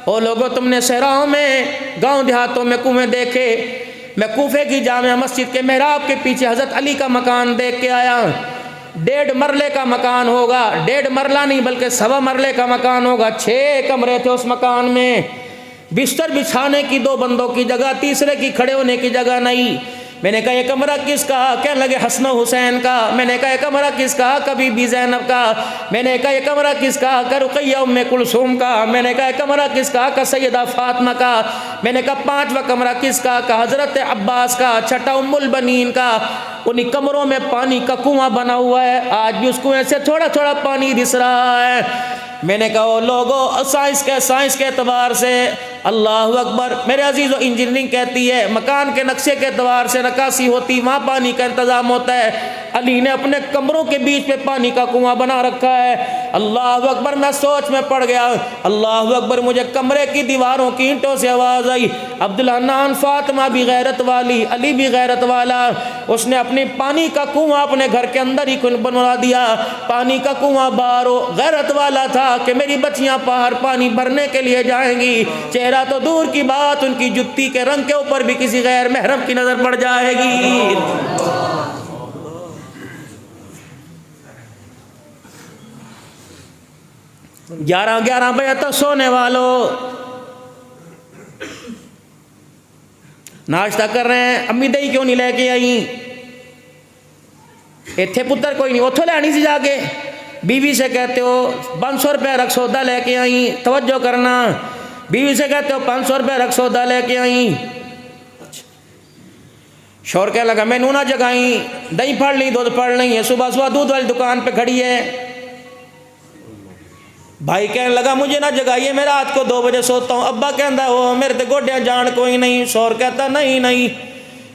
ओ लोगों तुमने शहरों में, गांव देहातों में कुएं देखे? मैं कूफे की जामिया मस्जिद के मेहराब के पीछे हज़रत अली का मकान देख के आया। 1.5 मरले का मकान होगा, 1.5 मरला नहीं बल्कि 1.25 मरले का मकान होगा। 6 कमरे थे उस मकान में। बिस्तर बिछाने की 2 बंदों की जगह, तीसरे की खड़े होने की जगह नहीं। मैंने कहा ये कमरा किसका? कहने लगे हसन हुसैन का। मैंने कहा ये कमरा किसका? कभी भी ज़ैनब का। मैंने कहा ये कमरा किसका? का रुक़ैया उम्मे कुलसूम का। मैंने कहा ये कमरा किसका? का सैयदा फातिमा का। मैंने कहा पांचवा कमरा किसका? का हज़रत अब्बास का। छठा उम्मुल बनीन का। उन्हीं कमरों में पानी का कुआं बना हुआ है, आज भी उस कुएं से थोड़ा थोड़ा पानी रिस रहा है। मैंने कहा ओ लोगों, साइंस के एतबार से अल्लाह अकबर, मेरे अजीज़, इंजीनियरिंग कहती है मकान के नक्शे के एतबार से नक्काशी होती, वहाँ पानी का इंतज़ाम होता है। अली ने अपने कमरों के बीच में पानी का कुआं बना रखा है। अल्लाह अकबर, मैं सोच में पड़ गया। अल्लाह अकबर, मुझे कमरे की दीवारों की ईंटों से आवाज़ आई। अब्दुल हन्नान, फातिमा भी गैरत वाली, अली भी गैरत वाला, उसने अपनी पानी का कुआं अपने घर के अंदर ही बनवा दिया। पानी का कुआं बाहर गैरत वाला था कि मेरी बच्चियां बाहर पानी भरने के लिए जाएंगी, चेहरा तो दूर की बात, उनकी जुत्ती के रंग के ऊपर भी किसी गैर महरम की नजर पड़ जाएगी। 11 बजे तक सोने वालों, नाश्ता कर रहे हैं, अम्मी दही क्यों नहीं लेके आई? इत्थे पुत्र कोई नहीं, उथों लैनी सी जाके। बीवी से कहते हो 500 रुपये रख सौदा लेके आई, तवज्जो करना। बीवी से कहते हो 500 रुपये रख सौदा लेके आई। शोर कह लगा मैनू ना जगाई, दही पड़ ली, दूध पड़ ली है, सुबह सुबह दूध वाली दुकान पे खड़ी है। भाई कहने लगा मुझे ना जगाइए, मैं रात को 2 बजे सोता हूँ। अब्बा कहता हो मेरे तो गोड्या जान कोई नहीं। शोर कहता नहीं नहीं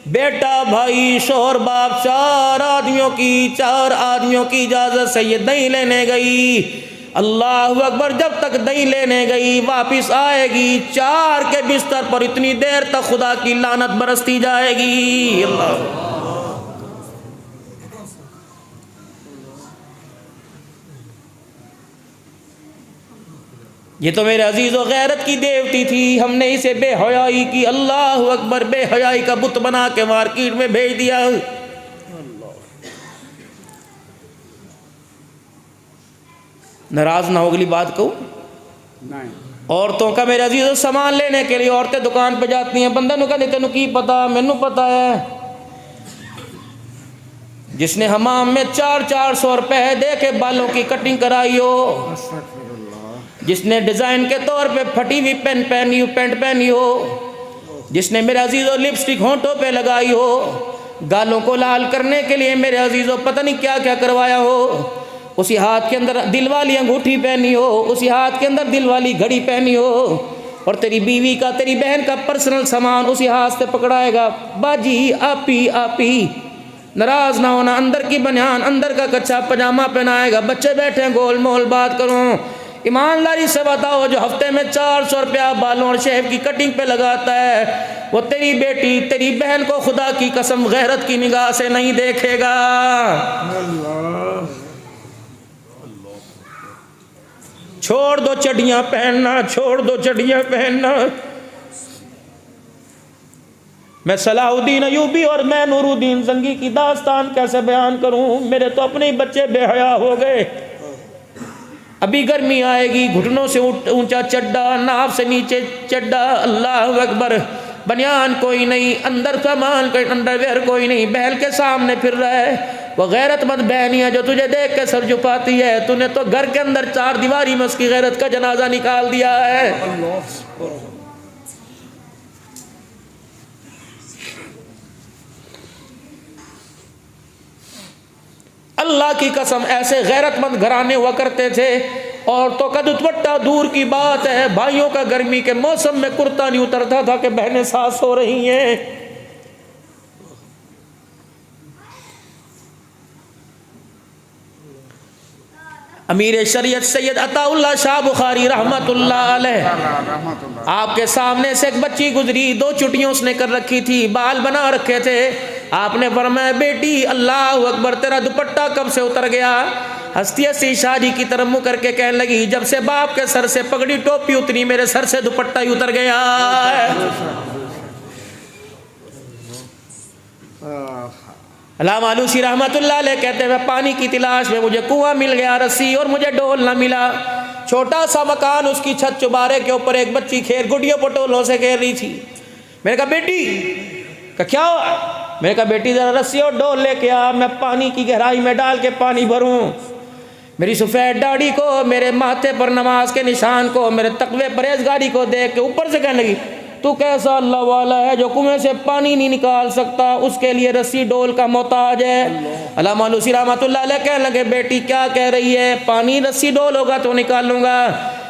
बेटा, भाई, शोहर, बाप, 4 आदमियों की इजाज़त से ये दही लेने गई। अल्लाह अकबर, जब तक दही लेने गई वापस आएगी 4 के बिस्तर पर इतनी देर तक खुदा की लानत बरसती जाएगी। अल्लाह, ये तो मेरे अजीज़ों गैरत की देवती थी, हमने इसे बेहयाई की, अल्लाह अकबर, बेहयाई का बुत बना के मार्केट में भेज दिया। नाराज ना हो अगली बात को। औरतों का मेरे अजीज़ों सामान लेने के लिए औरतें दुकान पे जाती हैं, बंदा नु कहते तेनू की पता, मैनू पता है। जिसने हमाम में 400 रुपए दे के बालों की कटिंग कराई हो, जिसने डिज़ाइन के तौर पे फटी हुई पैंट पहनी हो, जिसने मेरे अजीज़ों लिपस्टिक होंठों पे लगाई हो, गालों को लाल करने के लिए मेरे अजीज़ों पता नहीं क्या क्या करवाया हो, उसी हाथ के अंदर दिल वाली अंगूठी पहनी हो, उसी हाथ के अंदर दिल वाली घड़ी पहनी हो, और तेरी बीवी का, तेरी बहन का पर्सनल सामान उसी हाथ से पकड़ाएगा। बाजी आपी नाराज ना होना, अंदर की बनियान, अंदर का कच्चा पजामा पहनाएगा। बच्चे बैठे गोल मोल बात करूं, ईमानदारी से बताओ, जो हफ्ते में 400 रुपया बालों और शेव की कटिंग पे लगाता है, वो तेरी बेटी, तेरी बहन को खुदा की कसम गैरत की निगाह से नहीं देखेगा। छोड़ दो चड्डियां पहनना, छोड़ दो चड्डियां पहनना। मैं सलाहुद्दीन अयूबी और मैं नूरुद्दीन जंगी की दास्तान कैसे बयान करूं, मेरे तो अपने ही बच्चे बेहया हो गए। अभी गर्मी आएगी, घुटनों से ऊंचा चड्डा, नाभ से नीचे चड्डा, अल्लाह अकबर, बनियान कोई नहीं, अंदर सामान कोई, अंडरवेयर कोई नहीं, बहल के सामने फिर रहा है। वो गैरतमंद बहनी है जो तुझे देख के सर झुकाती है, तूने तो घर के अंदर 4 दीवारी में उसकी गैरत का जनाजा निकाल दिया है। अल्लाह की कसम, ऐसे गैरतमंद घराने हुआ करते थे। औरतों का दुपट्टा दूर की बात है, भाइयों का गर्मी के मौसम में कुर्ता नहीं उतरता था कि बहनें साथ सो रही हैं। अमीर शरीयत सैयद अताउल्लाह शाह बुखारी रहमतुल्लाह अलैह, आपके सामने से एक बच्ची गुजरी, 2 चुटियां उसने कर रखी थी, बाल बना रखे थे। आपने फरमाया बेटी अल्लाह अकबर, तेरा दुपट्टा कब से उतर गया? हंसती हंसती शादी की तरफ मुँह करके कहने लगी, जब से बाप के सर से पगड़ी टोपी उतरी, मेरे सर से दुपट्टा ही उतर गया। अल्लामा आलूसी रहमतुल्लाह अलैह कहते हैं, मैं पानी की तलाश में, मुझे कुआं मिल गया, रस्सी और मुझे डोल ना मिला। छोटा सा मकान, उसकी छत चुबारे के ऊपर एक बच्ची खेल गुडियों पटोलों से खेल रही थी। मैंने कहा बेटी का क्या हुआ? मैंने कहा बेटी ज़रा रस्सी और डोल लेके आ, मैं पानी की गहराई में डाल के पानी भरूं। मेरी सफ़ेद दाढ़ी को, मेरे माथे पर नमाज के निशान को, मेरे तकवे परहेजगारी को देख के ऊपर से कहने लगी, तू कैसा अल्लाह वाला है जो कुएं से पानी नहीं निकाल सकता, उसके लिए रस्सी डोल का मोहताज है। अल्लामा आलूसी रहमतुल्लाह अलैह कहने लगे, बेटी क्या कह रही है, पानी रस्सी डोल होगा तो निकालूंगा।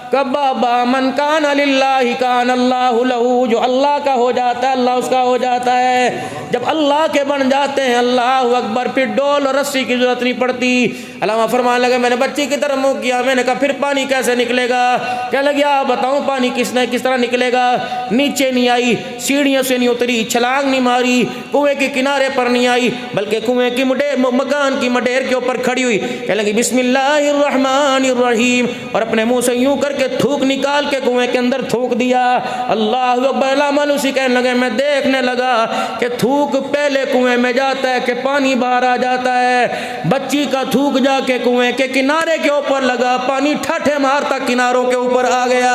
कब्बा मन कान लिल्लाहि कान अल्लाहु लहू, जो अल्लाह का हो जाता है अल्लाह उसका हो जाता है। जब अल्लाह के बन जाते हैं अल्लाह अकबर, फिर डोल और रस्सी की जरूरत नहीं पड़ती। अल्लामा फरमाने लगे, मैंने बच्ची की तरफ मुँह किया, मैंने कहा फिर पानी कैसे निकलेगा? क्या लगे आप बताऊँ पानी किस तरह निकलेगा? नीचे नहीं आई, सीढ़ियों से नहीं उतरी, छलांग नहीं मारी, कुएं के किनारे पर नहीं आई, बल्कि कुएं की मकान की मडेर के ऊपर खड़ी हुई। कह लगी बिस्मिल्लाहिर्रहमानिर्रहीम, और अपने मुँह से यूँ करके थूक निकाल के कुएं के अंदर थूक दिया। अल्लाह अकबर। उसी कहने लगे, मैं देखने लगा कि थूक पहले कुएं में जाता है कि पानी बाहर आ जाता है। बच्ची का थूक जाके कुएं के किनारे के ऊपर लगा, पानी ठठे मारता किनारों के ऊपर आ गया।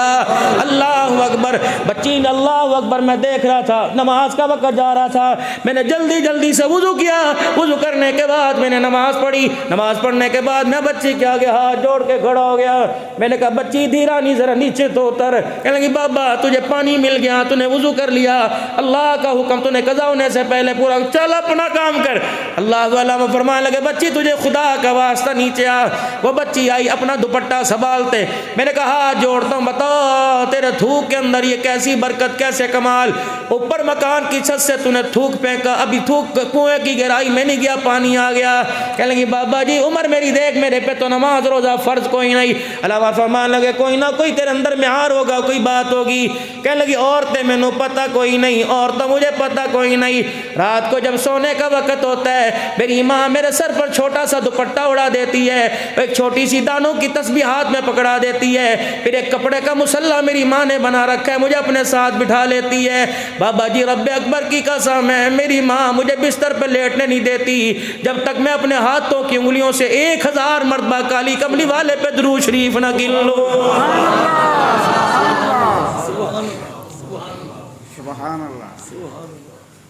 अल्लाह अकबर। बच्ची ने अल्लाह अकबर मैं देख रहा था, नमाज का वक्त जा रहा था, मैंने जल्दी जल्दी से वुजू किया। वुजू करने के बाद मैंने नमाज पढ़ी। नमाज पढ़ने के बाद मैं बच्ची के आगे हाथ जोड़ के खड़ा हो गया। मैंने कहा, बच्ची धीरा नहीं, जरा नीचे तो उतर। कहने लगी, बाबा तुझे पानी मिल गया, तूने वुजू कर लिया, अल्लाह का हुक्म तूने कज़ा होने से पहले पूरा, चल अपना काम कर। अल्लाह वाला फरमाने लगे, बच्ची तुझे खुदा का वास्ता नीचे आ। वो बच्ची आई अपना दुपट्टा संभालते। मैंने कहा, हाथ जोड़ता हूँ, बताओ तेरे थूक के अंदर ये कैसी बरकत, कैसे कमाल। ऊपर मकान की छत से तूने थूक फेंका, अभी थूक कुएं की गहराई में नहीं गया, पानी आ गया। कहने लगी, बाबा जी उम्र मेरी देख, मेरे पे तो नमाज रोजा फर्ज कोई नहीं। अल्लाह फरमाने लगे, कोई ना कोई तेरे अंदर में हार होगा, कोई बात होगी। कहने लगी, औरतें मैनू पता कोई नहीं, और तो मुझे पता कोई नहीं। रात को जब सोने का वक्त होता है, मेरी माँ मेरे सर पर छोटा सा दुपट्टा उड़ा देती है, एक छोटी सी दानों की तस्बीह हाथ में पकड़ा देती है, फिर एक कपड़े का मुसल्ला मेरी माँ ने बना रखा है, मुझे अपने साथ बिठा लेती है। बाबा जी रब्बे अकबर की कसम है, मेरी माँ मुझे बिस्तर पर लेटने नहीं देती जब तक मैं अपने हाथों की उंगलियों से 1000 मरतबा काली कमली वाले पे दुरूद शरीफ न गिन लूं।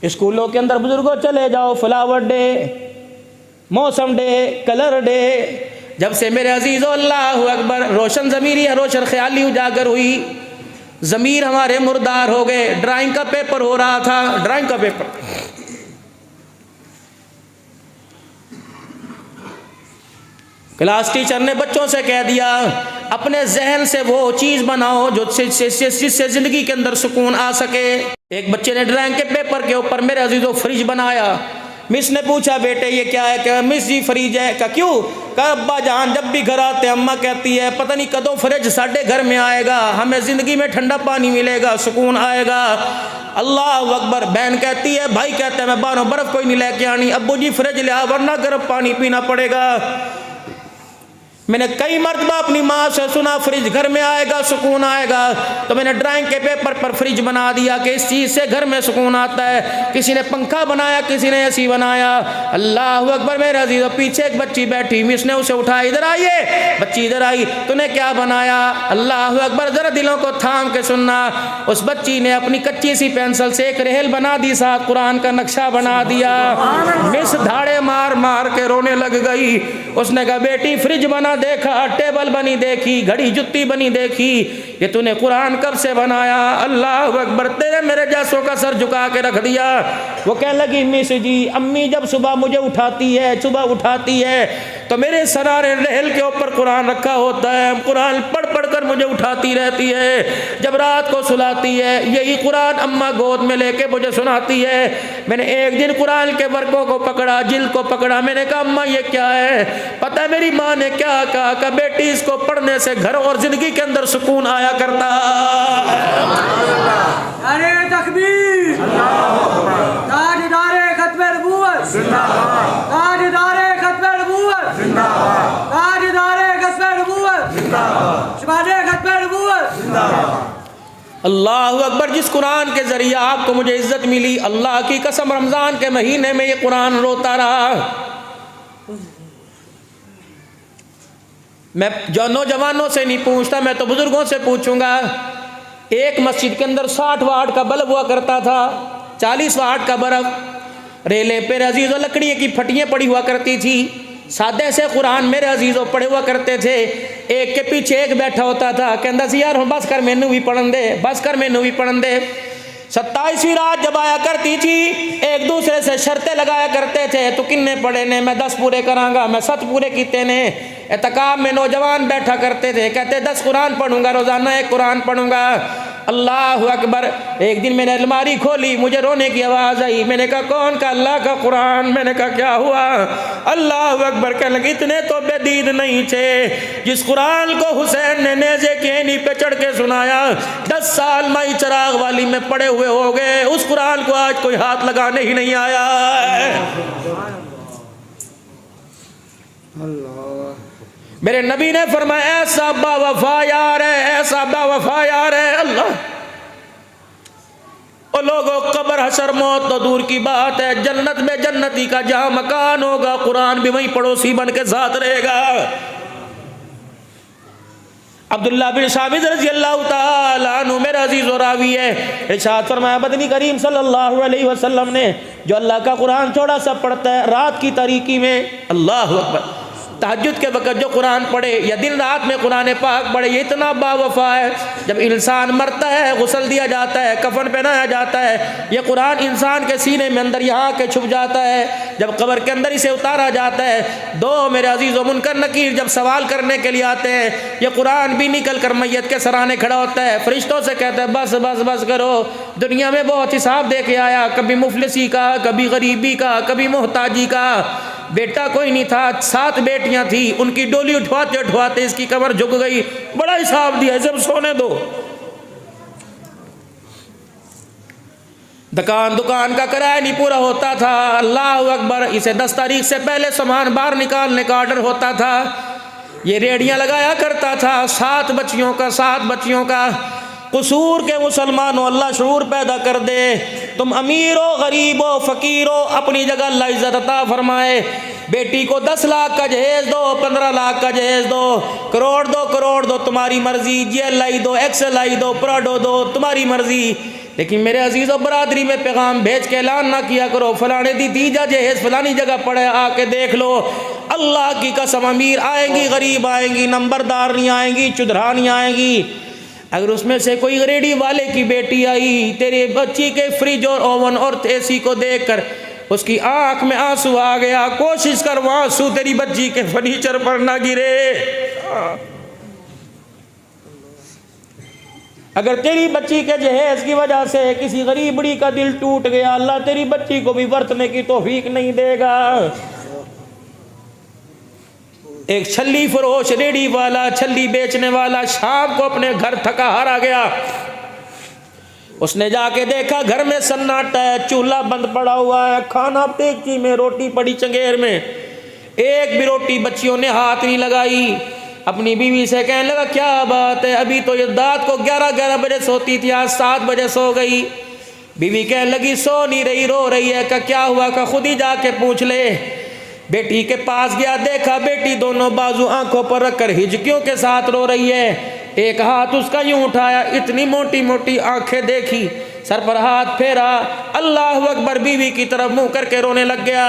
स्कूलों के अंदर बुजुर्गों चले जाओ, फ्लावर डे, मौसम डे, कलर डे, जब से मेरे अजीज़ो अल्लाह अकबर रोशन ज़मीरी या रोशन ख्याली उजागर हुई, ज़मीर हमारे मुर्दार हो गए। ड्राइंग का पेपर हो रहा था, ड्राइंग का पेपर, क्लास टीचर ने बच्चों से कह दिया, अपने जहन से वो चीज़ बनाओ जो जिससे ज़िंदगी के अंदर सुकून आ सके। एक बच्चे ने ड्राइंग के पेपर के ऊपर मेरे अजीज़ों फ्रिज बनाया। मिस ने पूछा, बेटे ये क्या है? क्या मिस जी फ्रिज है। क्या क्यों? क्या अब्बा जान जब भी घर आते अम्मा कहती है पता नहीं कदों फ्रिज साढ़े घर में आएगा, हमें ज़िंदगी में ठंडा पानी मिलेगा, सुकून आएगा। अल्लाह अकबर। बहन कहती है, भाई कहता है मैं बाहरों बर्फ़ कोई नहीं लेके आनी, अब्बू जी फ्रिज ले आ वरना गर्म पानी पीना पड़ेगा। मैंने कई मरतबा अपनी माँ से सुना फ्रिज घर में आएगा, सुकून आएगा, तो मैंने ड्राइंग के पेपर पर फ्रिज बना दिया कि इस चीज़ से घर में सुकून आता है। किसी ने पंखा बनाया, किसी ने एसी बनाया। अल्लाह अकबर। मेरे अजीज़ों पीछे एक बच्ची बैठी, मिस ने उसे उठाया, इधर आइए। बच्ची इधर आई, तूने क्या बनाया? अल्लाह अकबर। ज़रा दिलों को थाम के सुनना। उस बच्ची ने अपनी कच्ची सी पेंसिल से एक रेल बना दी, साथ कुरान का नक्शा बना दिया। मिस धाड़े मार मार के रोने लग गई। उसने कहा, बेटी फ्रिज बना देखा, टेबल बनी देखी, घड़ी जुत्ती बनी देखी, ये तूने कुरान कब से बनाया? अल्लाह अकबर। तेरे मेरे जैसों का सर झुका के रख दिया। वो कहने लगी, मिस जी अम्मी जब सुबह मुझे उठाती है तो मेरे सरारे रेल के ऊपर कुरान रखा होता है, कुरान पढ़ पढ़ कर मुझे उठाती रहती है। जब रात को सुलाती है यही कुरान अम्मा गोद में लेके मुझे सुनाती है। मैंने एक दिन कुरान के वर्कों को पकड़ा, जिल्द को पकड़ा, मैंने कहा अम्मा ये क्या है? पता है मेरी माँ ने क्या कहा? बेटी इसको पढ़ने से घर और जिंदगी के अंदर सुकून आया करता। अरे तकबीर, ताजदारे खत्मे नबूवत जिंदाबाद, ताजदारे खत्मे नबूवत जिंदाबाद, ताजदारे खत्मे नबूवत जिंदाबाद, शहदाए खत्मे नबूवत जिंदाबाद। अल्लाह अकबर। जिस कुरान के जरिए आपको मुझे इज्जत मिली, अल्लाह की कसम रमज़ान के महीने में ये कुरान रोता रहा। मैं जो नौजवानों से नहीं पूछता, मैं तो बुजुर्गों से पूछूंगा। एक मस्जिद के अंदर 60 वाट का बल्ब हुआ करता था, 40 वाट का बल्ब। रेले पे अजीज़ों लकड़ी की फटियाँ पड़ी हुआ करती थी। सादे से कुरान मेरे अजीज़ों पढ़े हुआ करते थे। एक के पीछे एक बैठा होता था, कहता सी यार बस कर मैनू भी पढ़न दे, बस कर मैनू भी पढ़न दे। 27वीं रात जब आया करती थी, एक दूसरे से शर्तें लगाया करते थे, तो किन्ने पढ़े ने, मैं 10 पूरे करांगा, मैं 7 पूरे किते ने। एतकाब में नौजवान बैठा करते थे, कहते 10 कुरान पढ़ूंगा, रोज़ाना 1 कुरान पढ़ूंगा। अल्लाह अकबर। एक दिन मैंने अलमारी खोली, मुझे रोने की आवाज़ आई। मैंने कहा कौन? का अल्लाह का कुरान। मैंने कहा क्या हुआ? अल्लाह अकबर। कहने लगे इतने तो बेदीद नहीं थे, जिस कुरान को हुसैन ने नेज़े की एनी पे चढ़ के सुनाया, 10 साल माई चिराग वाली में पड़े हुए हो गए, उस कुरान को आज कोई हाथ लगाने ही नहीं आया। मेरे नबी ने फरमाया ऐसा बावफा यार है, ऐसा बावफा यार है। अल्लाह ओ लोगों, कब्र हशर मौत तो दूर की बात है, जन्नत में जन्नती का जहां मकान होगा, कुरान भी वहीं पड़ोसी बन के साथ रहेगा। अब्दुल्ला बिन साबित रज़ी अल्लाह ताला अन्हु मेरा अजीज़ और रावी है, इरशाद फरमाया बदनी करीम सल्लल्लाहु अलैहि वसल्लम ने जो अल्लाह का कुरान थोड़ा सा पढ़ता है रात की तारीकी में, अल्लाह अकबर, तहज्जुद के वक़्त जो कुरान पढ़े या दिन रात में कुरान पाक पढ़े, ये इतना बावफा है। जब इंसान मरता है, गुस्ल दिया जाता है, कफन पहनाया जाता है, ये कुरान इंसान के सीने में अंदर यहाँ के छुप जाता है। जब कब्र के अंदर इसे उतारा जाता है, 2 मेरे अजीज़ों मुनकर नकीर जब सवाल करने के लिए आते हैं, ये कुरान भी निकल कर मैयत के सराहने खड़ा होता है। फरिश्तों से कहता है बस बस बस करो, दुनिया में बहुत हिसाब दे के आया, कभी मुफलिसी का, कभी गरीबी का, कभी मोहताजी का। बेटा कोई नहीं था, 7 बेटियां थी, उनकी डोली उठवाते उठवाते इसकी कमर झुक गई, बड़ा हिसाब दिया, सब सोने दो। दुकान का किराया नहीं पूरा होता था, अल्लाह अकबर, इसे 10 तारीख से पहले सामान बाहर निकालने का ऑर्डर होता था। ये रेडियां लगाया करता था, 7 बच्चियों का। कसूर के मुसलमानों, अल्लाह शऊर पैदा कर दे, तुम अमीर हो गरीब हो फ़कीर हो, अपनी जगह अल्लाह इज़्ज़त अता फरमाए। बेटी को 10 लाख का जहेज दो, 15 लाख का जहेज दो, करोड़ दो तुम्हारी मर्जी, GLI दो, XLI दो, प्राडो दो, तुम्हारी मर्जी। लेकिन मेरे अजीज़ों, बरादरी में पैगाम भेज के ऐलान ना किया करो फलाने दी दीजा जहेज फलानी जगह पड़े, आके देख लो। अल्लाह की कसम, अमीर आएंगी गरीब आएंगी, नंबरदार नहीं आएंगी, चुधरा नहीं आएंगी। अगर उसमें से कोई रेडी वाले की बेटी आई, तेरे बच्ची के फ्रिज और ओवन और AC को देखकर उसकी आंख में आंसू आ गया, कोशिश कर वो आंसू तेरी बच्ची के फर्नीचर पर ना गिरे। अगर तेरी बच्ची के जहेज की वजह से किसी गरीब बड़ी का दिल टूट गया, अल्लाह तेरी बच्ची को भी बरतने की तौफीक नहीं देगा। एक छल्ली फरोश रेडी वाला, छल्ली बेचने वाला शाम को अपने घर थका हारा गया। उसने जाके देखा घर में सन्नाटा है, चूल्हा बंद पड़ा हुआ है, खाना देगची में, रोटी पड़ी चंगेर में, एक भी रोटी बच्चियों ने हाथ नहीं लगाई। अपनी बीवी से कहने लगा क्या बात है, अभी तो ये रात को 11 बजे सोती थी, आज 7 बजे सो गई। बीवी कहने लगी सो नहीं रही, रो रही है। का क्या हुआ? का खुद ही जाके पूछ ले। बेटी के पास गया, देखा बेटी दोनों बाजू आंखों पर रखकर हिचकियों के साथ रो रही है। एक हाथ उसका यूं उठाया, इतनी मोटी मोटी आंखें देखी, सर पर हाथ फेरा, अल्लाह अकबर, बीवी की तरफ मुंह करके रोने लग गया।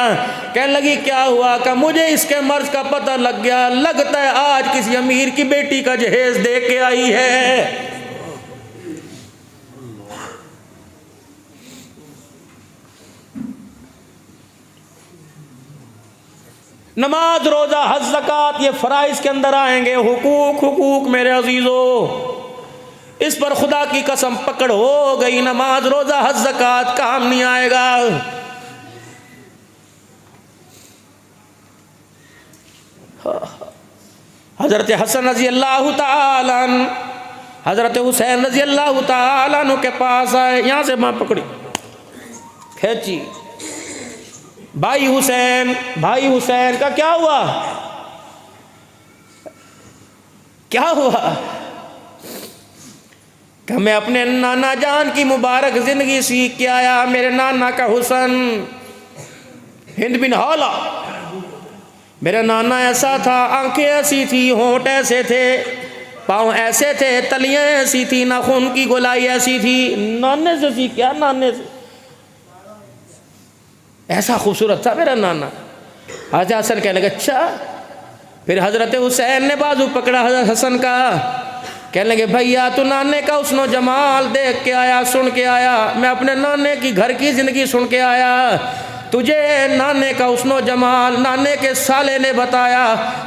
कहने लगी क्या हुआ? का मुझे इसके मर्ज का पता लग गया, लगता है आज किसी अमीर की बेटी का जहेज दे के आई है। नमाज, रोजा, हज, ज़कात, ये फराइज के अंदर आएंगे। हुकूक मेरे अजीजों, इस पर खुदा की कसम पकड़ हो गई, नमाज, रोजा, हज, ज़कात काम नहीं आएगा। हजरत हसन रजी अल्लाह ताला अन्हु, हजरत हुसैन रजी अल्लाह ताला अन्हु के पास आए, यहां से मां पकड़ी, खेची, भाई हुसैन का क्या हुआ? क्या हुआ? कि मैं अपने नाना जान की मुबारक जिंदगी सीख के आया। मेरे नाना का हुसन हिंद बिन हौला, मेरा नाना ऐसा था, आंखें ऐसी थी, होंठ ऐसे थे, पाँव ऐसे थे, तलियां ऐसी थी, नाखून की गोलाई ऐसी थी। नाने से सीख क्या? नाने से ऐसा खूबसूरत था मेरा नाना। हज़रत हसन कहने लगे अच्छा। फिर हज़रत हुसैन ने बाजू पकड़ा हज़रत हसन का, कहने लगे भैया तू नाने का हुस्न जमाल देख के आया, सुन के आया, मैं अपने नाने की घर की ज़िंदगी सुन के आया। तुझे नाने का हुस्न जमाल नाने के साले ने बताया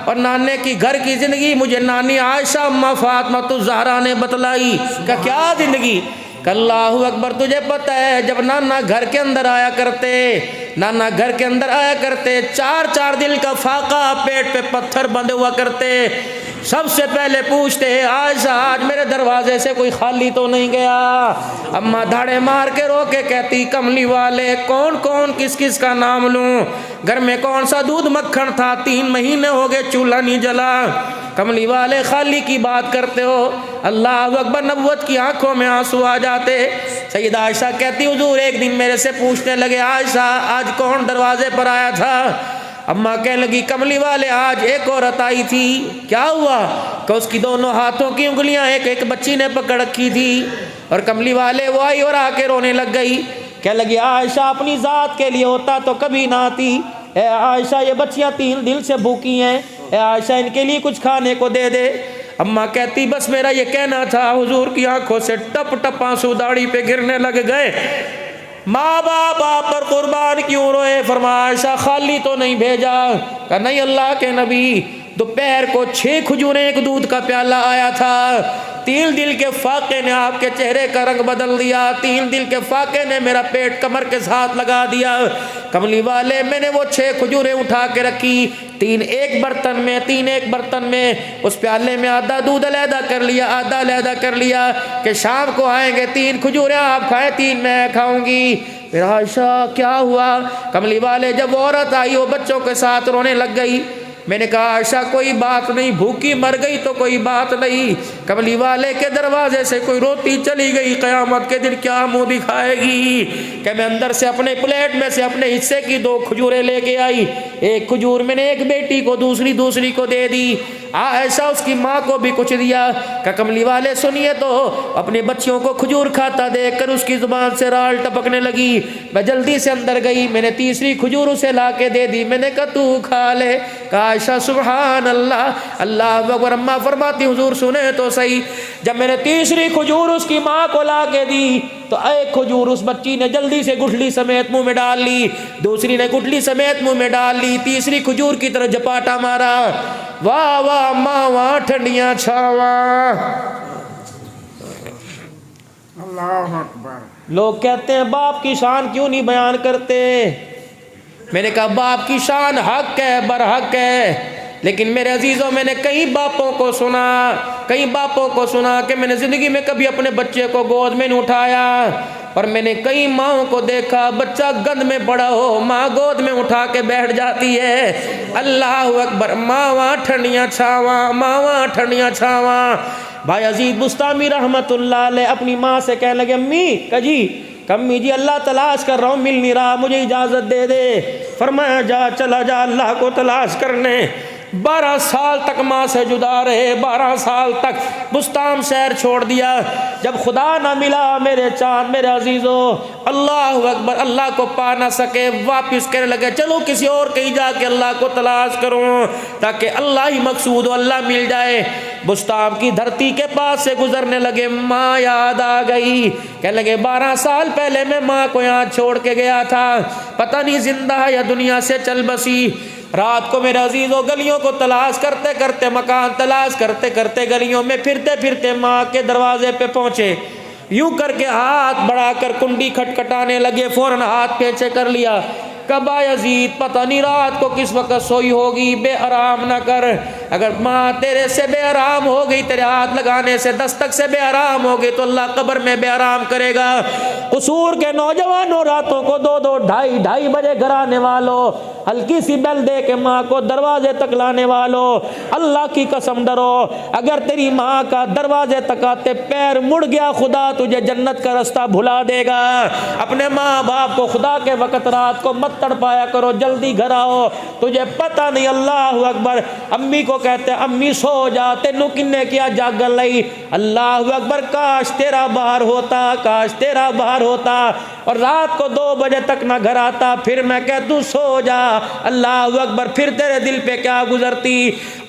और नाने की घर की ज़िंदगी मुझे नानी आयशा अम्मा फातिमा ज़हरा ने बतलाई। क्या ज़िंदगी? अल्लाहु अकबर। तुझे पता है जब नाना घर के अंदर आया करते, नाना घर के अंदर आया करते, 4-4 दिन का फाका, पेट पे पत्थर बंधे हुआ करते, सबसे पहले पूछते आयशा आज मेरे दरवाजे से कोई खाली तो नहीं गया। अम्मा धाड़े मार के रोके कहती कमली वाले कौन कौन किस किस का नाम लूं, घर में कौन सा दूध मक्खन था, 3 महीने हो गए चूल्हा नहीं जला। कमली वाले खाली की बात करते हो। अल्लाह अकबर। नबुव्वत की आंखों में आंसू आ जाते। सैयदा आयशा कहती हुजूर एक दिन मेरे से पूछने लगे आयशा आज कौन दरवाजे पर आया था? अम्मा कहने लगी कमली वाले आज एक औरत आई थी। क्या हुआ? कि उसकी दोनों हाथों की उंगलियां एक एक बच्ची ने पकड़ रखी थी और कमली वाले वो आई और आके रोने लग गई। कह लगी आयशा अपनी ज़ात के लिए होता तो कभी ना आती। ए आयशा ये बच्चियां 3 दिन से भूखी हैं, ए आयशा इनके लिए कुछ खाने को दे दे। अम्मा कहती बस मेरा ये कहना था। हुजूर की आंखों से टप टप आंसू दाढ़ी पे गिरने लग गए। माँ बाप आप पर कुर्बान क्यों रोए? फरमाया आयशा खाली तो नहीं भेजा? कहा नहीं अल्लाह के नबी दोपहर को 6 खजूरें एक दूध का प्याला आया था। 3 दिन के फाके ने आपके चेहरे का रंग बदल दिया। 3 दिन के फाके ने मेरा पेट कमर के साथ लगा दिया। कमली वाले मैंने वो 6 खजूरें उठा के रखी, 3 एक बर्तन में, 3 एक बर्तन में। उस प्याले में आधा दूध अलहदा कर लिया, आधा अलहदा कर लिया कि शाम को आएंगे 3 खजूरें आप खाएं, 3 मैं खाऊंगी। फिर आयशा क्या हुआ? कमली वाले जब औरत आई वो बच्चों के साथ रोने लग गई। मैंने कहा आयशा कोई बात नहीं, भूखी मर गई तो कोई बात नहीं। कमली वाले के दरवाजे से कोई रोती चली गई, क़यामत के दिन क्या मुंह दिखाएगी? कि मैं अंदर से अपने प्लेट में से अपने हिस्से की 2 खजूरें लेके आई। एक खजूर मैंने एक बेटी को, दूसरी को दे दी। आयशा उसकी माँ को भी कुछ दिया। का कमली वाले सुनिए तो अपने बच्चियों को खजूर खाता देख कर उसकी जुबान से राल टपकने लगी। मैं जल्दी से अंदर गई, मैंने तीसरी खजूर उसे ला के दे दी। मैंने कहा तू खा ले। कहा आयशा सुभान अल्लाह, अल्लाह अकबर। अम्मा फरमाती हुजूर सुने तो सही, जब मैंने तीसरी खजूर उसकी माँ को ला के दी तो एक खजूर उस बच्ची ने जल्दी से गुठली समेत मुंह में डाल ली, दूसरी ने गुठली समेत मुंह में डाल ली, तीसरी खजूर की तरफ झपाटा मारा। वाह वाह मावा ठंडियां छावा। अल्लाह अकबर। लोग कहते हैं बाप की शान क्यों नहीं बयान करते? मैंने कहा बाप की शान हक है, बरहक है, लेकिन मेरे अजीज़ों मैंने कई बापों को सुना कि मैंने ज़िंदगी में कभी अपने बच्चे को गोद में नहीं उठाया। और मैंने कई माओं को देखा बच्चा गंद में पड़ा हो, माँ गोद में उठा के बैठ जाती है। अल्लाह अकबर। मावा ठंडियाँ छावा, मावा ठंडियाँ छावा। भाई अजीज बुस्तामी रहमतुल्लाह अलैह अपनी माँ से कहने लगे अम्मी कजी कम्मी जी अल्लाह तलाश कर रहा हूँ, मिल नहीं रहा, मुझे इजाज़त दे दे। फरमाया जा चला जा अल्लाह को तलाश करने। 12 साल तक माँ से जुदा रहे, 12 साल तक बुस्तान शहर छोड़ दिया। जब खुदा ना मिला मेरे चाँद मेरे अजीज़ों, अल्लाह अकबर, अल्लाह को पा ना सके, वापस कहने लगे चलो किसी और कहीं जाके अल्लाह को तलाश करूँ ताकि अल्लाह ही मकसूद हो, अल्लाह मिल जाए। बुस्तान की धरती के पास से गुजरने लगे, माँ याद आ गई। कहने लगे 12 साल पहले मैं माँ को यहाँ छोड़ के गया था, पता नहीं जिंदा है या दुनिया से चल बसी। रात को मेरे अजीज़ों गलियों को तलाश करते करते, मकान तलाश करते करते गलियों में फिरते फिरते माँ के दरवाजे पे पहुँचे। यूं करके हाथ बढ़ाकर कुंडी खटखटाने लगे, फौरन हाथ पीछे कर लिया। कब यजीद पता नहीं रात को किस वक्त सोई होगी, बेआराम ना कर। अगर माँ तेरे से बेआराम हो गई, तेरे हाथ लगाने से दस्तक से बेआराम हो गई तो अल्लाह कब्र में बेआराम करेगा। कसूर के नौजवानों रातों को 2-2, 2:30 बजे घर आने वालों, हल्की सी बेल दे के माँ को दरवाजे तक लाने वालों, अल्लाह की कसम डरो। अगर तेरी माँ का दरवाजे तक आते पैर मुड़ गया, खुदा तुझे जन्नत का रास्ता भुला देगा। अपने माँ बाप को खुदा के वक़्त रात को मत तड़पाया करो, जल्दी घर आओ, तुझे पता नहीं। अल्लाह अकबर। अम्मी को कहते अम्मी सो जा, तेनू किन्ने किया जागन लई। अल्लाह अकबर, काश तेरा बाहर होता, काश तेरा बाहर होता और रात को 2 बजे तक ना घर आता, फिर मैं कह तू सो जा। अल्लाह अकबर, फिर तेरे दिल पे क्या गुजरती।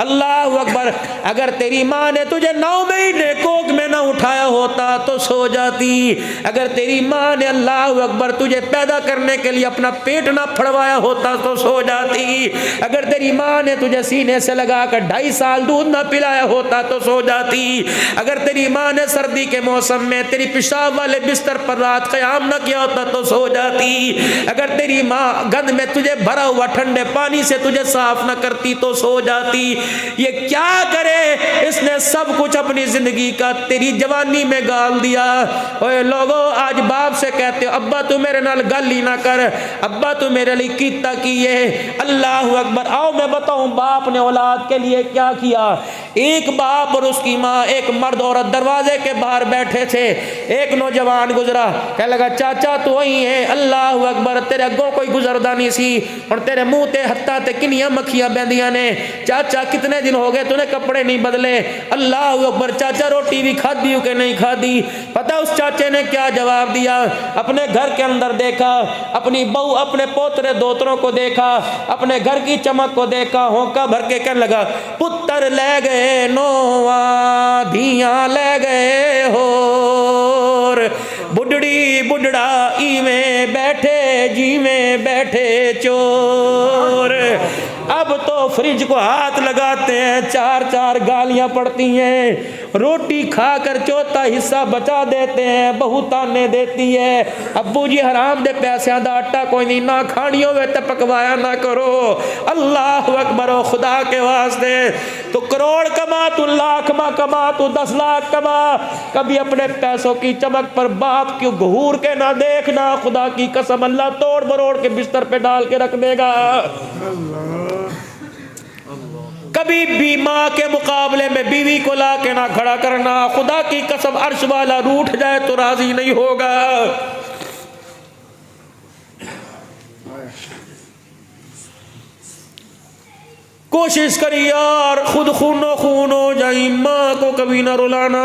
अल्लाह अकबर, अगर तेरी माँ ने तुझे 9 महीने कोख में ना उठाया होता तो सो जाती। अगर तेरी माँ ने अल्लाह अकबर तुझे पैदा करने के लिए अपना पेट ना फड़वाया होता तो सो जाती। अगर तेरी माँ ने तुझे सीने से लगाकर 2.5 साल दूध ना पिलाया होता तो सो जाती। अगर तेरी माँ ने सर्दी के मौसम में तेरी पेशाब वाले बिस्तर पर रात क़याम न किया होता तो सो जाती। अगर तेरी माँ गंद में तुझे भरा हुआ ठंडे पानी से तुझे साफ न करती तो सो जाती। ये क्या करे, इसने सब कुछ अपनी जिंदगी का तेरी जवानी में गाल दिया। ओए लोगो, आज बाप से कहते हो अब्बा तू मेरे नाल गल ही ना कर, अब्बा तू मेरे लिए कीता की है। अल्लाह अकबर, आओ मैं बताऊं बाप ने औलाद के लिए क्या किया। एक बाप और उसकी माँ, एक मर्द औरत दरवाजे के बाहर बैठे थे। एक नौजवान गुजरा, कह लगा चाचा तू वही है। अल्लाह अकबर, तेरे अगों कोई गुजरदा नहीं सी और तेरे मुंह ते हत्था ते किनियां मक्खियां बैंदियां ने। चाचा कितने दिन हो गए तूने कपड़े नहीं बदले। अल्लाह अकबर, चाचा रोटी भी खादी हो कि नहीं खादी। पता उस चाचे ने क्या जवाब दिया। अपने घर के अंदर देखा, अपनी बहू अपने पोतरे दोतरों को देखा, अपने घर की चमक को देखा, होंका भर के कहने लगा पुत्र ले गए नोवा, धियां ले गए होर, बुढ़ड़ी बुढ़ड़ा इवें बैठे जी में बैठे चोर। अब तो फ्रिज को हाथ लगाते हैं, 4 गालियां पड़ती हैं। रोटी खाकर 4था हिस्सा बचा देते हैं, बहू ताने देती है अब्बू जी हराम दे पैसों का आटा कोई नहीं, ना खानी होवे तो पकवाया ना करो। अल्लाह अकबर, खुदा के वास्ते तो करोड़ कमा, तू लाख कमा, तू 10 लाख कमा, कभी अपने पैसों की चमक पर बाप क्यों घूर के ना देखना। खुदा की कसम, अल्लाह तोड़ बरोड़ के बिस्तर पे डाल के रख देगा। कभी भी माँ के मुकाबले में बीवी को ला के ना खड़ा करना। खुदा की कसम, अर्श वाला रूठ जाए तो राजी नहीं होगा। कोशिश करिए यार, खुद खूनो खून हो जाए, माँ को कभी ना रुलाना।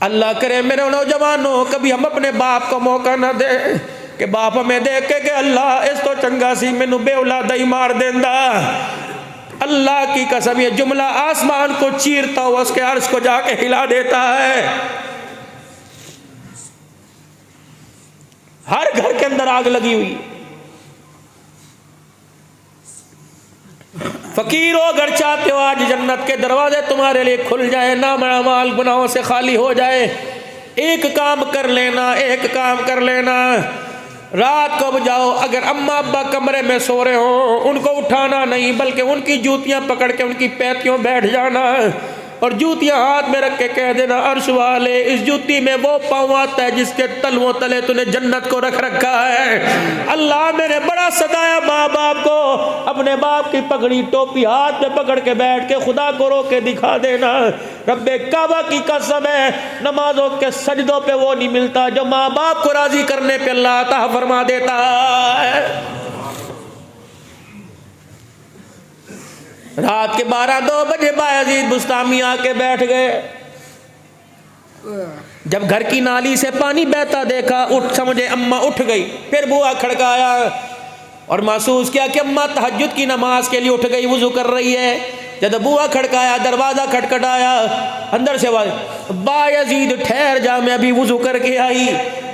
अल्लाह करे मेरे नौजवानों, कभी हम अपने बाप को मौका ना दे कि बाप हमें देख के अल्लाह इस तो चंगा सी मैनू बेऔलादा ही मार देंदा। अल्लाह की कसम, ये जुमला आसमान को चीरता हुआ उसके अर्श को जाके हिला देता है। हर घर के अंदर आग लगी हुई। फकीर हो, अगर चाहते हो आज जन्नत के दरवाजे तुम्हारे लिए खुल जाए, नाम अमाल गुनाहों से खाली हो जाए, एक काम कर लेना, एक काम कर लेना। रात को जाओ, अगर अम्मा अब्बा कमरे में सो रहे हो, उनको उठाना नहीं, बल्कि उनकी जूतियां पकड़ के उनकी पैतियों बैठ जाना और जूतियां हाथ में रख के कह देना अर्श वाले, इस जूती में वो पाँव आता है जिसके तलवों तले तूने जन्नत को रख रखा है। अल्लाह मैंने बड़ा सताया माँ बाप को, अपने बाप की पगड़ी टोपी हाथ में पकड़ के बैठ के खुदा को रो के दिखा देना। रब्बे काबा की कसम है, नमाजों के सजदों पे वो नहीं मिलता जो माँ बाप को राजी करने पे अल्लाह अता फरमा देता है। रात के 12-2 बजे बायजीद बुस्तामी आके बैठ गए। जब घर की नाली से पानी बहता देखा, उठ समझे अम्मा उठ गई। फिर बुआ खड़काया और महसूस किया कि अम्मा तहज्जुद की नमाज के लिए उठ गई, वुजू कर रही है। जब बुआ खड़काया, दरवाजा खटखटाया, अंदर से आवाज, बायजीद ठहर जा, मैं अभी वुजू करके आई।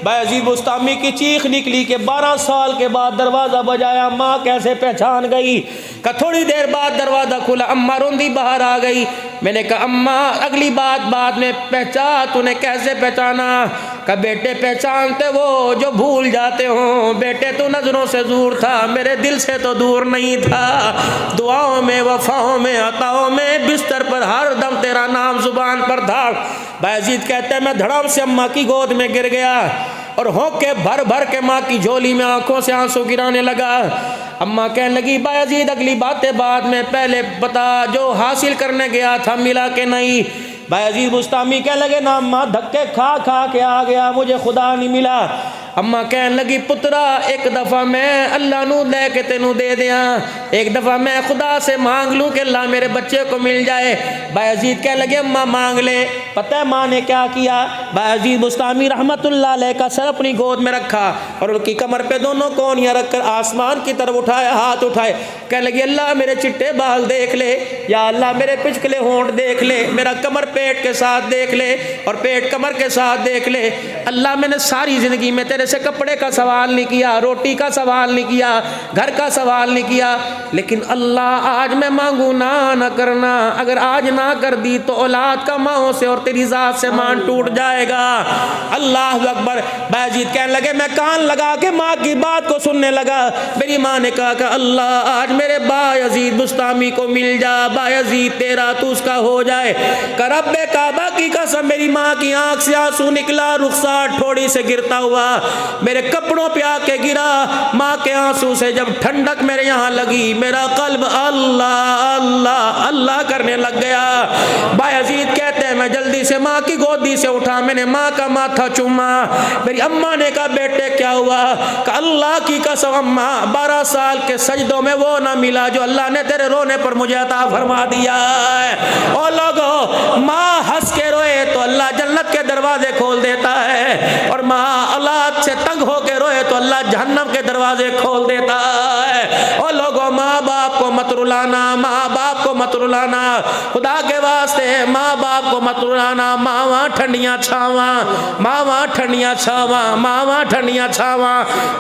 बायजीद बुस्तामी की चीख निकली कि 12 साल के बाद दरवाजा बजाया, माँ कैसे पहचान गई। का थोड़ी देर बाद दरवाजा खुला, अम्मा रोंदी बाहर आ गई। मैंने कहा अम्मा अगली बात बाद में, पहचान तूने कैसे पहचाना। का बेटे पहचानते वो जो भूल जाते हो, बेटे तू नजरों से दूर था, मेरे दिल से तो दूर नहीं था। दुआओं में, वफाओं में, अताओं में, बिस्तर पर हर दम तेरा नाम जुबान पर था। बायजीद कहते हैं मैं धड़ाम से अम्मा की गोद में गिर गया और होके भर भर के माँ की झोली में आंखों से आंसू गिराने लगा। अम्मा कहने लगी बायजीद अगली बातें बाद में, पहले बता जो हासिल करने गया था मिला के नहीं। बायजीद बुस्तामी कहने लगे ना अम्मा, धक्के खा खा के आ गया, मुझे खुदा नहीं मिला। अम्मा कहन लगी पुत्रा एक दफ़ा मैं अल्लाह नू लैके तेनू दे दिया, एक दफ़ा मैं खुदा से मांग लूँ कि अल्लाह मेरे बच्चे को मिल जाए। बायजीद कहने लगे अम्मा मांग ले। पता है माँ ने क्या किया? बायजीद बुस्तामी रहमतुल्लाह अलैह का सर अपनी गोद में रखा और उनकी कमर पे दोनों कोनियाँ रखकर आसमान की तरफ उठाया, हाथ उठाए, कहने लगी अल्लाह मेरे चिट्टे बाल देख ले, या अल्लाह मेरे पिछले होंठ देख ले, मेरा कमर पेट के साथ देख ले और पेट कमर के साथ देख ले। अल्लाह मैंने सारी ज़िंदगी में तेरे से कपड़े का सवाल नहीं किया, रोटी का सवाल नहीं किया, घर का सवाल नहीं किया, लेकिन अल्लाह आज मैं मांगू ना करना, अगर आज ना कर दी तो औलाद का माओ से और तेरी ज़ात से मान टूट जाएगा। अल्लाह अकबर। बायजीद कहने लगे मैं कान लगा के माँ की बात को सुनने लगा। मेरी माँ ने कहा कि अल्लाह आज मेरे बायजीद बुस्तामी को मिल जा, बायजीद तेरा तू उसका हो जाए। करब्बे काबा की कसम मेरी माँ की आंख से आंसू निकला, रुखसार ठोड़ी से गिरता हुआ मेरे कपड़ों पे आके गिरा। माँ के आंसू से जब ठंडक मेरे यहाँ लगी, मेरा कल्ब अल्लाह अल्लाह अल्लाह करने लग गया। बायजीद कहते हैं मैं जल्दी से माँ की गोदी से उठा, मैंने माँ का माथा चूमा। मेरी अम्मा ने कहा बेटे क्या हुआ? कहा अल्लाह की कसम अम्मा 12 साल के सजदों में वो ना मिला जो अल्लाह ने तेरे रोने पर मुझे अता फरमा दिया है। और लोगों माँ हंस के रोए तो अल्लाह जन्नत के दरवाजे खोल देता है, और माँ औलाद से तंग होके रोए तो अल्लाह जहन्नम के दरवाजे खोल देता है। और लोगों माँ बाप को मत रुलाना, माँ बाप को मत रुलाना, खुदा के वास्ते माँ बाप को मत रुलाना। मावा ठंडियाँ छावा, मावा ठंडियाँ छावा, मावा ठंडियाँ छावा।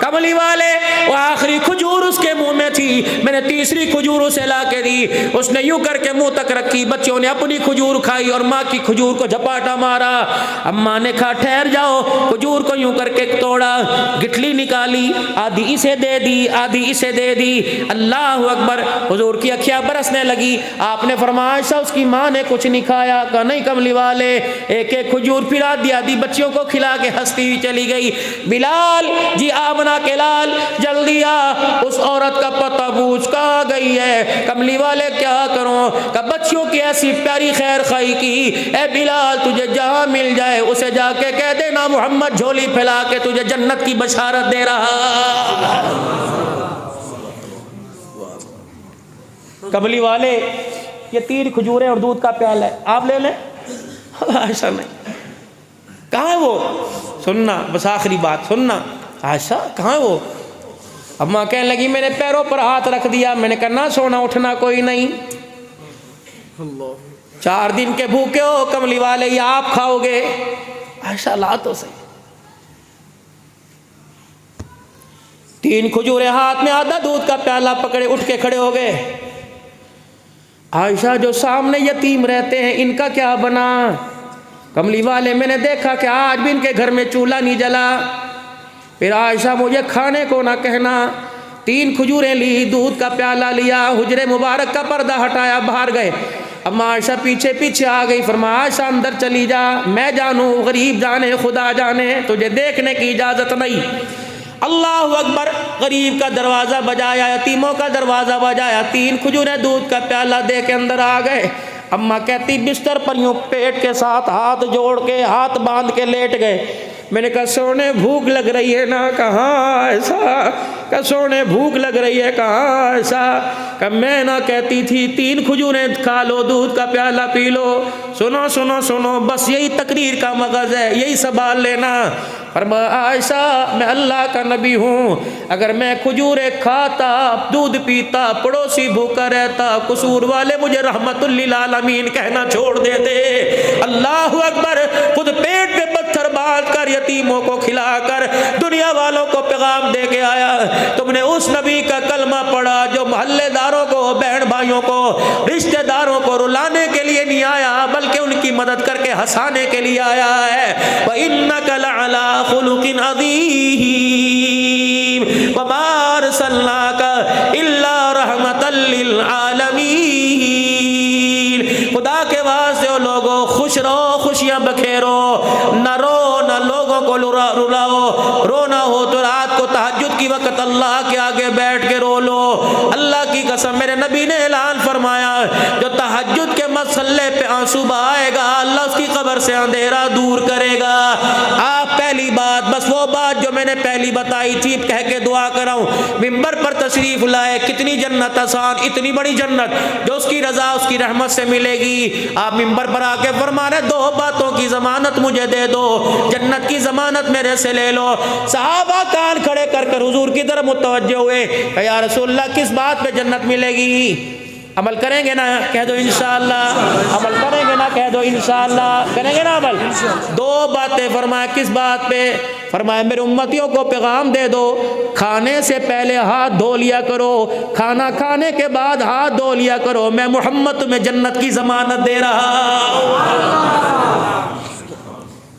कमली वाले वो आखिरी खजूर उसके मुंह में थी, मैंने तीसरी खजूर उसे ला के दी, उसने यूं करके मुंह तक रखी, बच्चों ने अपनी खजूर खाई और माँ की खजूर को झपाटा मारा। अम्मा ने कहा ठहर जाओ, खजूर को यूं करके तोड़ा, गिठली निकाली, आधी इसे दे दी, आधी इसे दे दी। अल्लाह अकबर। हुजूर की अखियां बरसने लगी। आपने फरमाया ऐसा उसकी माँ ने कुछ नहीं खाया? कहा नहीं कमली वाले, एक एक खजूर फिर आधी आधी बच्चियों को खिला के हंसती हुई चली गई। बिलाल जी आमना के लाल जल्दी आ, उस औरत का पता पूछ कहाँ गई है? कमली वाले क्या करूं? का बच्चियों की ऐसी प्यारी खैर खाई की, ए बिलाल तुझे जहां मिल जाए उसे जाके कह देना मोहम्मद झोली फैला के तुझे जन्नत की बशारत दे रहा। कमली वाले ये 3 खजूरें और दूध का प्याला है, आप ले लें। ऐसा नहीं, कहाँ है वो? सुनना बस आखिरी बात सुनना। ऐसा कहाँ है वो? अम्मा कहने लगी मेरे पैरों पर हाथ रख दिया। मैंने कहा ना सोना उठना कोई नहीं, 4 दिन के भूखे हो कमली वाले, ये आप खाओगे? ऐसा ला तो सही। 3 खजूरें हाथ में, आधा दूध का प्याला पकड़े, उठ के खड़े हो गए। आयशा जो सामने यतीम रहते हैं इनका क्या बना? कमली वाले मैंने देखा कि आज भी इनके घर में चूल्हा नहीं जला। फिर आयशा मुझे खाने को ना कहना। 3 खजूरें ली, दूध का प्याला लिया, हुजरे मुबारक का पर्दा हटाया, बाहर गए। अम्मा आयशा पीछे पीछे आ गई। फरमाया आयशा अंदर चली जा, मैं जानूं गरीब जाने खुदा जाने, तुझे देखने की इजाज़त नहीं। अल्लाह अकबर। गरीब का दरवाज़ा बजाया, यतीमों का दरवाज़ा बजाया, 3 खजूरें दूध का प्याला दे के अंदर आ गए। अम्मा कहती बिस्तर पर यूँ पेट के साथ हाथ जोड़ के, हाथ बांध के लेट गए। मैंने कहा सोने भूख लग रही है ना? कहाँ ऐसा? कहा सोने भूख लग रही है, कहाँ ऐसा? कहा मैं ना कहती थी 3 खजूरें खा लो, दूध का प्याला पी लो। सुनो सुनो सुनो, बस यही तकरीर का मगज़ है, यही संभाल लेना। फरमाया आयशा मैं अल्लाह का नबी हूँ, अगर मैं खजूरें खाता, दूध पीता, पड़ोसी भूखा रहता, कसूर वाले मुझे रहमतुल्लिल आलमीन कहना छोड़ देते। अल्लाह अकबर। खुद पेट पे पत्थर बांध कर यतीमों को खिलाकर दुनिया वालों को पैगाम दे के आया। तुमने उस नबी का कलमा पढ़ा जो मोहल्लेदारों को, बहन भाइयों को, रिश्तेदारों को रुलाने के लिए नहीं आया, बल्कि उनकी मदद करके हंसाने के लिए आया है। व इन्नका लअला खुलुकिन अज़ीम व मा अरसलनाका इल्ला रहमतल लिल आलमीन। खुदा के वास्ते ओ लोगों खुश रहो, खुशियां बखेरो, न रो न लोगों को रुलाओ। रोना हो तो रात को तहज्जुद की वक्त अल्लाह के आगे बैठ के रो लो। अल्लाह की कसम मेरे नबी ने ऐलान फरमाया जो तहज्जुद के मसल्ले पे आंसू बहाएगा अल्लाह उसकी कब्र से अंधेरा दूर करेगा। आप पहली बात बस वो बात जो मैंने पहली बताई थी कह के दुआ कराऊं, मिंबर पर तशरीफ लाए, कितनी जन्नत आसान, इतनी बड़ी जन्नत जो उसकी रजा उसकी रहमत से मिलेगी। आप मिंबर पर आके फरमा रहे 2 बातों की जमानत मुझे दे दो, जन्नत की जमानत मेरे से ले लो। सहाबा कान खड़े कर कर हुजूर की तरफ मुतवज्जो हुए, या रसूलल्लाह किस बात पे जन्नत मिलेगी? अमल करेंगे ना? कह दो इंशाअल्लाह। अमल करेंगे ना? कह दो इंशाअल्लाह। करेंगे ना अमल? 2 बातें फरमाया, किस बात पे? फरमाया मेरे उम्मतियों को पैगाम दे दो, खाने से पहले हाथ धो लिया करो, खाना खाने के बाद हाथ धो लिया करो, मैं मोहम्मद तुम्हें जन्नत की जमानत दे रहा हूं।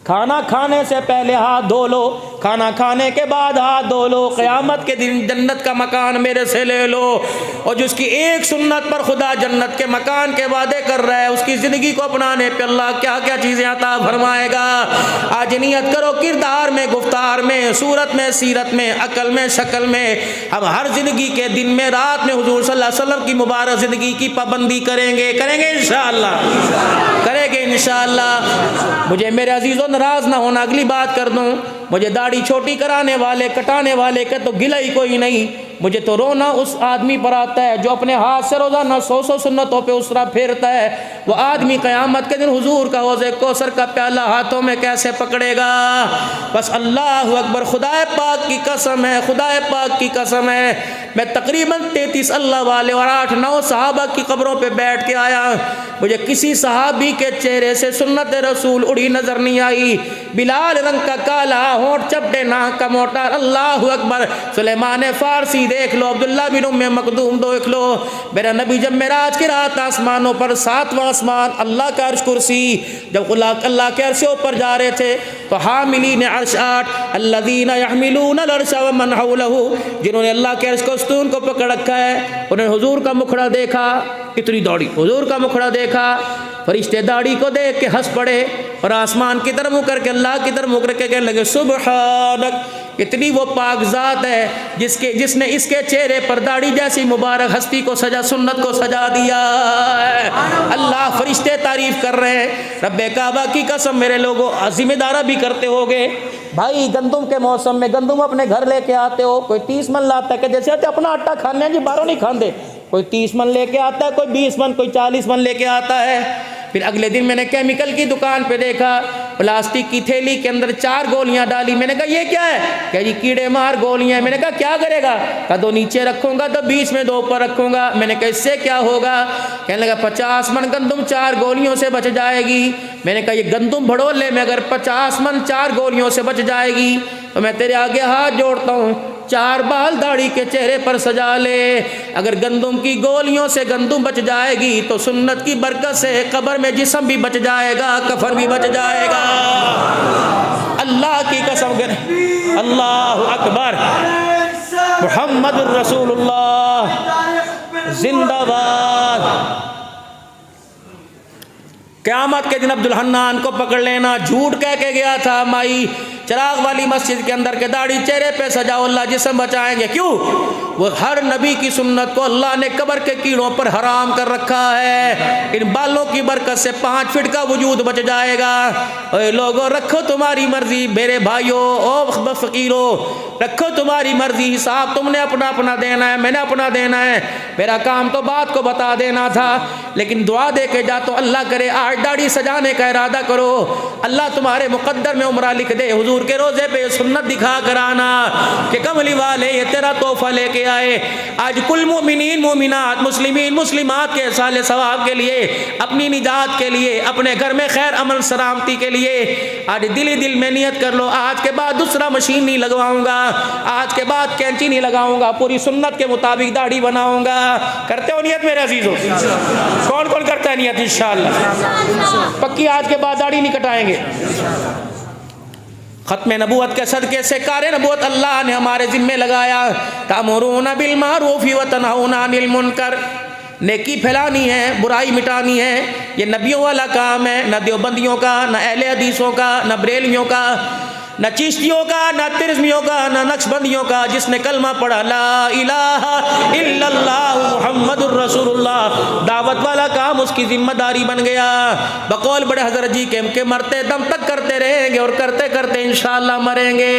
खाना खाने से पहले हाथ धो लो, खाना खाने के बाद हाथ धो लो, क़यामत के दिन जन्नत का मकान मेरे से ले लो। और जिसकी एक सुन्नत पर खुदा जन्नत के मकान के वादे कर रहा है, उसकी ज़िंदगी को अपनाने पे अल्लाह क्या क्या चीज़ें अता फरमाएगा। आज नियत करो, किरदार में, गुफ्तार में, सूरत में, सीरत में, अकल में, शक्ल में, हम हर ज़िंदगी के दिन में, रात में हुजूर सल्लल्लाहु अलैहि वसल्लम की मुबारक ज़िंदगी की पाबंदी करेंगे। करेंगे इंशाअल्लाह, करेंगे इंशाअल्लाह। मुझे मेरे अजीज़ों नाराज़ ना होना, अगली बात कर दूँ, मुझे दाढ़ी छोटी कराने वाले, कटाने वाले का तो गिला ही कोई नहीं। मुझे तो रोना उस आदमी पर आता है जो अपने हाथ से रोज़ाना 100 सुन्नतों पे उसरा फेरता है। वो आदमी क़यामत के दिन हुजूर का हौज़े कौसर का प्याला हाथों में कैसे पकड़ेगा? बस अल्लाह अकबर, खुदा पाक की कसम है, खुदा पाक की कसम है, मैं तकरीबन 33 अल्लाह वाले और 8-9 सहाबा की कब्रों पे बैठ के आया, मुझे किसी सहाबी के चेहरे से सुन्नत रसूल उड़ी नजर नहीं आई। बिलाल रंग का काला, होंठ चपटे, नाक का मोटा, अल्लाह अकबर। सुलेमान फारसी देख लो, अब्दुल्ला बिन उम्मे मखदूम देख लो। मेरा नबी जब मेराज की रात आसमानों पर 7वां आसमान, अल्लाह का अर्श कुर्सी, जब अल्लाह के अर्श ऊपर जा रहे थे तो हामिलीन अर्श 8 अल्लज़ीना यहमिलून अर्श व मन हौलहु, जिन्होंने अल्लाह के अर्श को स्तून को पकड़ रखा है, उन्होंने हुजूर का मुखड़ा देखा, कितनी दौड़ी, हुजूर का मुखड़ा देखा, फरिश्ते दाढ़ी को देख के हंस पड़े और आसमान की तरफ मुँह करके, अल्लाह की तरफ मुँह करके कहने लगे सुबहानक, इतनी वो पाकज़ात है जिसने इसके चेहरे पर दाढ़ी जैसी मुबारक हस्ती को सजा, सुन्नत को सजा दिया है। अल्लाह फरिश्ते तारीफ कर रहे हैं। रब्बे काबा की कसम, मेरे लोगों जिम्मेदारा भी करते होगे भाई, गंदुम के मौसम में गंदुम अपने घर लेके आते हो, कोई 30 मन लाता है कि जैसे अपना आटा खाने जी, बाहरों नहीं खाते, कोई 30 मन लेके आता है, कोई 20 मन, कोई 40 मन लेके आता है। फिर अगले दिन मैंने केमिकल की दुकान पे देखा, प्लास्टिक की थैली के अंदर 4 गोलियां डाली। मैंने कहा ये क्या है? कह जी कीड़े मार गोलियां। मैंने कहा क्या करेगा? कहा 2 नीचे रखूंगा तो 20 में 2 ऊपर रखूंगा। मैंने कहा इससे क्या होगा? कहने लगा 50 मन गंदुम 4 गोलियों से बच जाएगी। मैंने कहा ये गंदुम भड़ोले में अगर 50 मन 4 गोलियों से बच जाएगी तो मैं तेरे आगे हाथ जोड़ता हूँ, 4 बाल दाढ़ी के चेहरे पर सजा ले। अगर गंदुम की गोलियों से गंदुम बच जाएगी तो सुन्नत की बरकत से कब्र में जिस्म भी बच जाएगा, कफन भी बच जाएगा। अल्लाह की कसम कर, अल्लाह अकबर, मुहम्मदुर रसूलुल्लाह जिंदाबाद। क़यामत के दिन अब्दुल हन्नान को पकड़ लेना, झूठ कह के गया था माई चिराग वाली मस्जिद के अंदर के दाढ़ी चेहरे पे सजाओ, अल्लाह जिस्म बचाएंगे। क्यों? वो हर नबी की सुन्नत को अल्लाह ने कब्र के कीड़ों पर हराम कर रखा है। इन बालों की बरकत से 5 फीट का वजूद बच जाएगा। ओए लोगों, रखो तुम्हारी मर्जी, मेरे भाइयों, ओ फकीरों, रखो तुम्हारी मर्जी, हिसाब तुमने अपना अपना देना है, मैंने अपना देना है। मेरा काम तो बात को बता देना था, लेकिन दुआ दे के जा तो अल्लाह करे आज दाढ़ी सजाने का इरादा करो, अल्लाह तुम्हारे मुकद्दर में उम्रा लिख दे। हुजूर के रोजे पे सुन्नत दिखा कर आना कि कमली वाले ये तेरा तोहफा लेके आए। आज कुल मोमिनीन मोमिनात, मुस्लिमीन मुस्लिमात के साले सवाब के लिए, अपनी निजात के लिए, अपने घर में खैर अमल सलामती के लिए आज दिल दिल में नियत कर लो, आज के बाद दूसरा मशीन नहीं लगवाऊंगा, आज के बाद कैंची नहीं लगाऊंगा, पूरी सुन्नत के मुताबिक दाढ़ी बनाऊंगा। करते हो नियत मेरे अजीजों? कौन कौन करता है नियत? इंशाअल्लाह पक्की, आज के बाद दाढ़ी नहीं कटाएंगे। खत्म नबूवत के सदके से कार नबूवत अल्लाह ने हमारे जिम्मे लगाया। तामुरूना बिल मारूफ व तनहौना अनिल मुनकर, नेकी फैलानी है, बुराई मिटानी है, ये नबियों वाला काम है, न देवबंदियों का, न अहले हदीसों का, न बरेलियों का, न चिश्तियों का, न तिरमियों का, न नक्शबंदियों का। जिसने कलमा पढ़ा ला इलाहा इल्लल्लाह मुहम्मदुर रसूलुल्लाह, दावत वाला काम उसकी जिम्मेदारी बन गया। बकौल बड़े हजरत जी के मरते दम तक करते रहेंगे और करते करते इंशाअल्लाह मरेंगे।